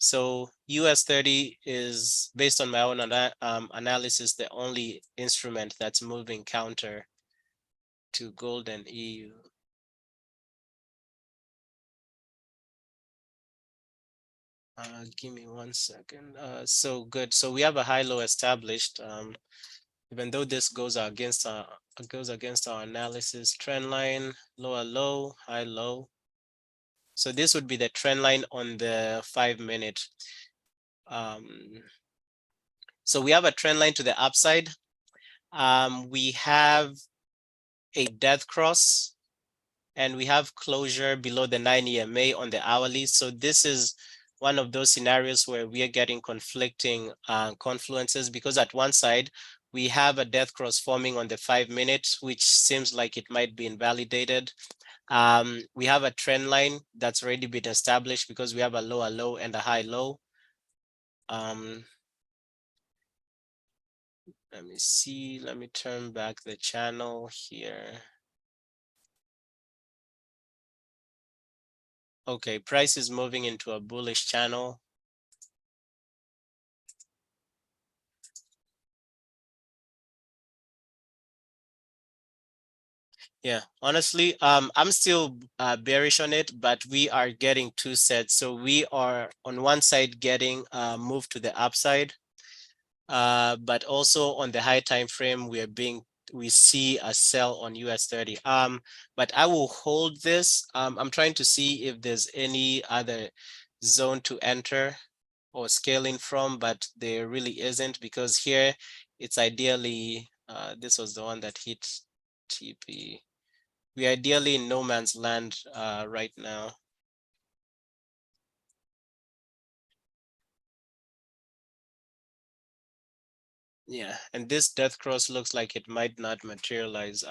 So US 30 is, based on my own analysis, the only instrument that's moving counter to gold and EU. Give me 1 second. So good. So we have a high-low established. Even though this goes against our analysis, trend line, lower low, high low. So this would be the trend line on the 5-minute. So we have a trend line to the upside. We have a death cross, and we have closure below the 9 EMA on the hourly. So this is one of those scenarios where we are getting conflicting confluences, because at one side we have a death cross forming on the 5-minute, which seems like it might be invalidated. We have a trend line that's already been established because we have a lower low and a high low. Let me see, let me turn back the channel here. Okay, price is moving into a bullish channel. Yeah, honestly, I'm still bearish on it, but we are getting two sets. So we are on one side getting moved to the upside, but also on the high time frame, we see a sell on US 30. But I will hold this. I'm trying to see if there's any other zone to enter or scaling from, but there really isn't, because here it's ideally this was the one that hit TP. We ideally in no man's land right now. Yeah, and this death cross looks like it might not materialize.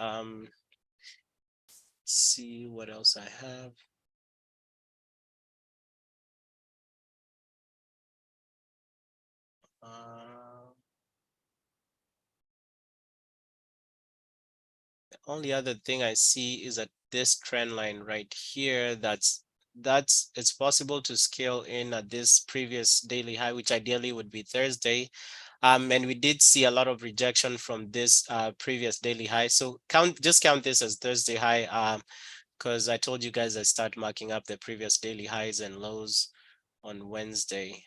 See what else I have. The only other thing I see is that this trend line right here, that's it's possible to scale in at this previous daily high, which ideally would be Thursday. And we did see a lot of rejection from this previous daily high. So just count this as Thursday high, because I told you guys I start marking up the previous daily highs and lows on Wednesday.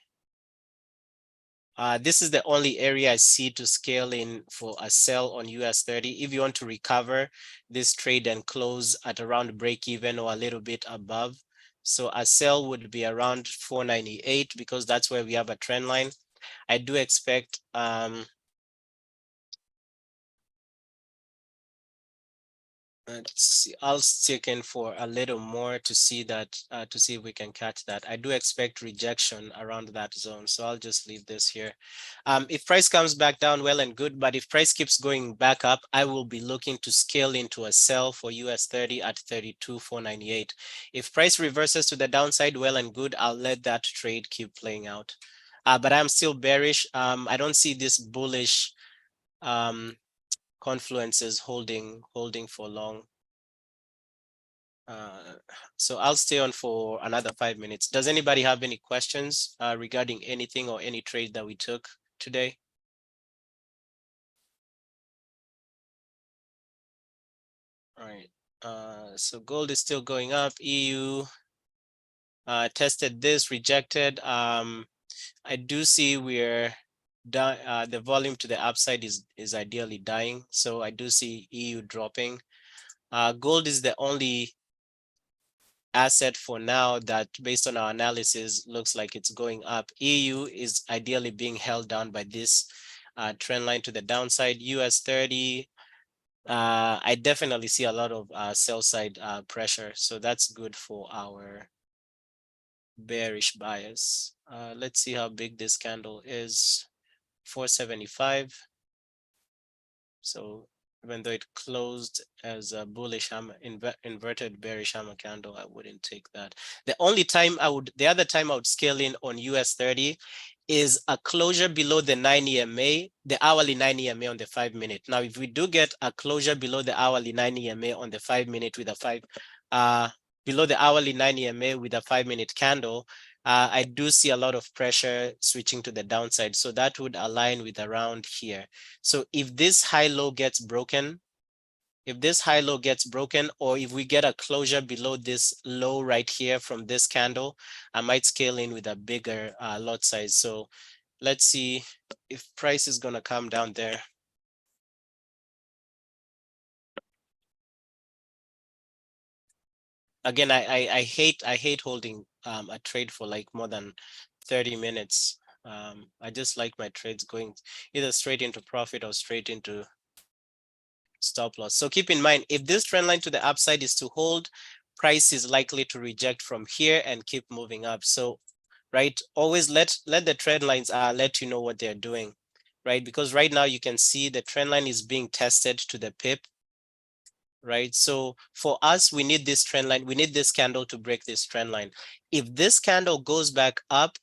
This is the only area I see to scale in for a sell on US 30. If you want to recover this trade and close at around break even or a little bit above. So a sell would be around 498 because that's where we have a trend line. I do expect let's see, I'll stick in for a little more to see that, to see if we can catch that. I do expect rejection around that zone, so I'll just leave this here. If price comes back down, well and good, but if price keeps going back up, I will be looking to scale into a sell for US 30 at 32,498. If price reverses to the downside, well and good, I'll let that trade keep playing out. But I'm still bearish. I don't see this bullish confluences holding for long. So I'll stay on for another 5 minutes. Does anybody have any questions regarding anything or any trade that we took today? All right. So gold is still going up. EU tested this, rejected. I do see we're the volume to the upside is ideally dying. So I do see EU dropping. Gold is the only asset for now that, based on our analysis, looks like it's going up. EU is ideally being held down by this trend line to the downside. US 30, I definitely see a lot of sell side pressure, so that's good for our bearish bias. Let's see how big this candle is. 475. So even though it closed as a bullish hammer, inverted bearish hammer candle, I wouldn't take that. The other time I would scale in on US 30 is a closure below the 9 EMA, the hourly 9 EMA on the 5 minute. Now, if we do get a closure below the hourly 9 EMA on the 5 minute with a below the hourly 9 EMA with a 5 minute candle, I do see a lot of pressure switching to the downside. So that would align with around here. So if this high low gets broken, or if we get a closure below this low right here from this candle, I might scale in with a bigger lot size. So let's see if price is going to come down there. Again, I hate holding a trade for like more than 30 minutes. I just like my trades going either straight into profit or straight into stop loss. So keep in mind, if this trend line to the upside is to hold, price is likely to reject from here and keep moving up. So, right, always let the trend lines let you know what they're doing, right? Because right now you can see the trend line is being tested to the pip, right? So for us, we need this trend line. We need this candle to break this trend line. If this candle goes back up,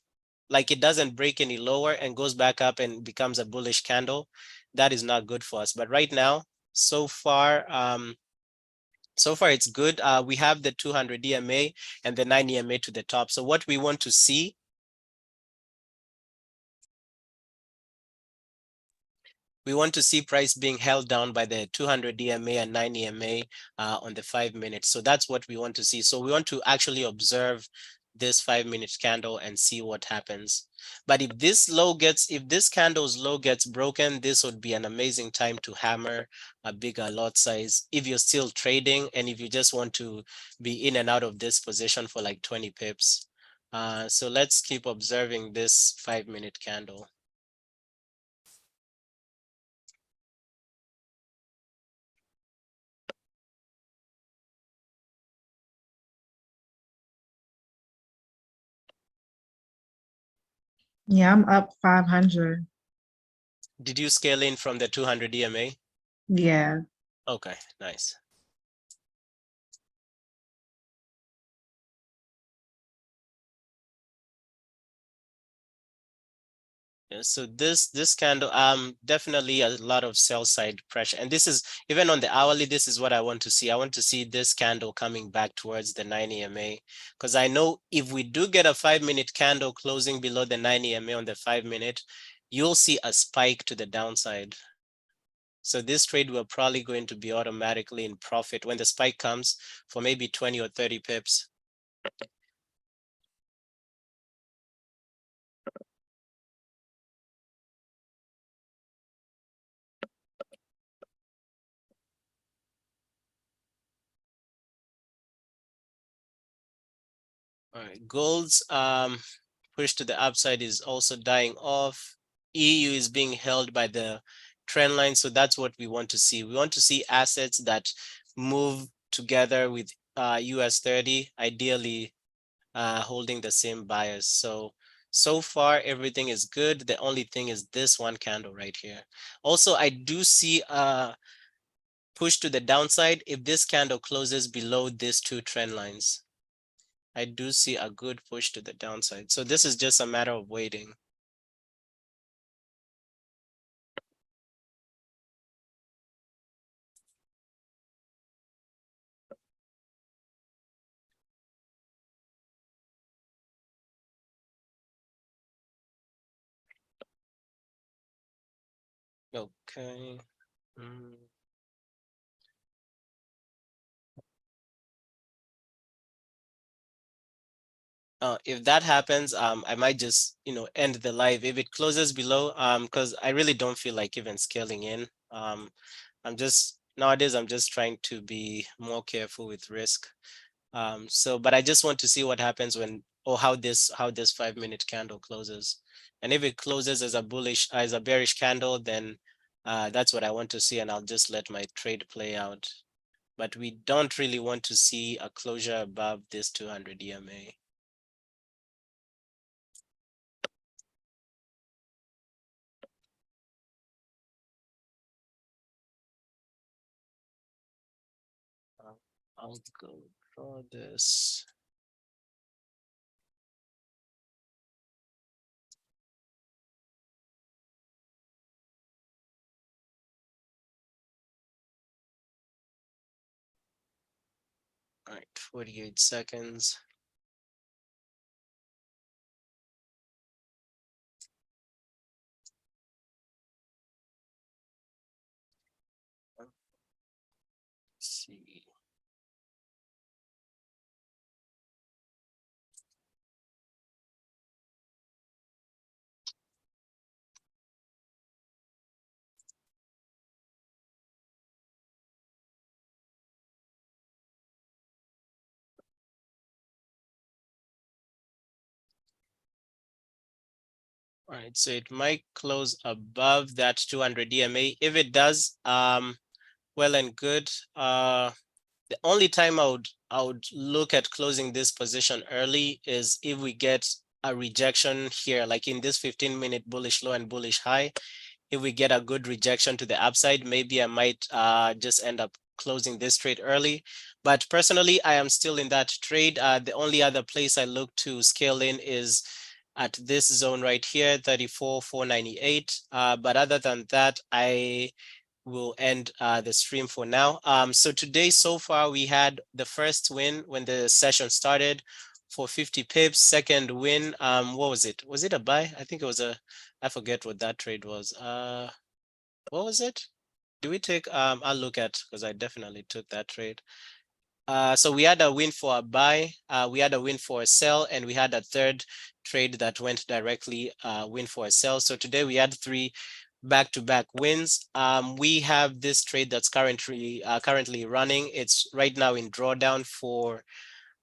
like it doesn't break any lower and goes back up and becomes a bullish candle, that is not good for us. But right now, so far it's good. We have the 200 EMA and the 9 EMA to the top. So what we want to see, we want to see price being held down by the 200 EMA and 9 EMA on the 5 minutes. So that's what we want to see. So we want to actually observe this 5-minute candle and see what happens. But if this candle's low gets broken, this would be an amazing time to hammer a bigger lot size if you're still trading and if you just want to be in and out of this position for like 20 pips. So let's keep observing this 5-minute candle. Yeah, I'm up 500. Did you scale in from the 200 EMA? Yeah. Okay, nice. Yeah, so this candle, definitely a lot of sell side pressure, and this is even on the hourly. This is what I want to see. I want to see this candle coming back towards the 9 EMA, because I know if we do get a 5-minute candle closing below the 9 EMA on the 5-minute, you'll see a spike to the downside. So this trade will probably going to be automatically in profit when the spike comes for maybe 20 or 30 pips. All right, gold's push to the upside is also dying off. EU is being held by the trend line, so that's what we want to see. We want to see assets that move together with US 30, ideally holding the same bias. So far everything is good. The only thing is this one candle right here. Also, I do see a push to the downside if this candle closes below these two trend lines. I do see a good push to the downside. So this is just a matter of waiting. Okay. If that happens, I might just, end the live if it closes below, because I really don't feel like even scaling in. Nowadays, I'm just trying to be more careful with risk. But I just want to see what happens or how this 5-minute candle closes. And if it closes as a bearish candle, then that's what I want to see, and I'll just let my trade play out. But we don't really want to see a closure above this 200 EMA. I'll go draw this. All right, 48 seconds. Let's see. All right, so it might close above that 200 EMA. If it does, well and good. The only time I would look at closing this position early is if we get a rejection here, like in this 15-minute bullish low and bullish high. If we get a good rejection to the upside, maybe I might just end up closing this trade early. But personally, I am still in that trade. The only other place I look to scale in is at this zone right here, 34,498. But other than that, I will end the stream for now. So today, so far, we had the first win when the session started for 50 pips. Second win, what was it? Was it a buy? I think it was I forget what that trade was. what was it? Do we take, I'll look at, because I definitely took that trade. So we had a win for a buy, we had a win for a sell, and we had a third trade that went directly win for a sell. So today we had 3 back-to-back wins. We have this trade that's currently running. It's right now in drawdown for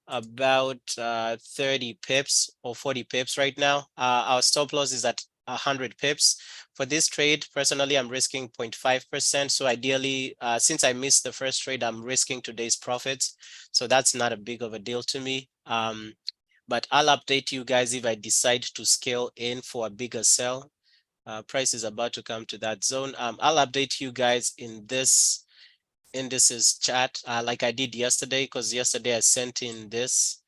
about 30 pips or 40 pips right now. Our stop loss is at 100 pips. For this trade, personally, I'm risking 0.5%. So ideally, since I missed the first trade, I'm risking today's profits. So that's not a big of a deal to me. But I'll update you guys if I decide to scale in for a bigger sell. Price is about to come to that zone. I'll update you guys in this indices chat like I did yesterday, because yesterday I sent in this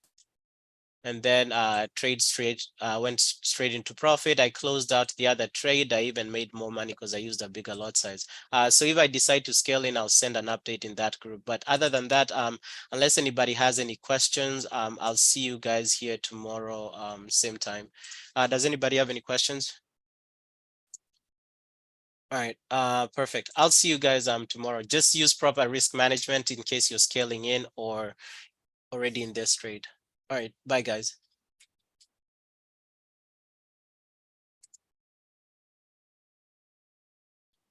and then went straight into profit. I closed out the other trade. I even made more money because I used a bigger lot size. So if I decide to scale in, I'll send an update in that group. But other than that, unless anybody has any questions, I'll see you guys here tomorrow, same time. Does anybody have any questions? All right, perfect. I'll see you guys tomorrow. Just use proper risk management in case you're scaling in or already in this trade. All right, bye guys.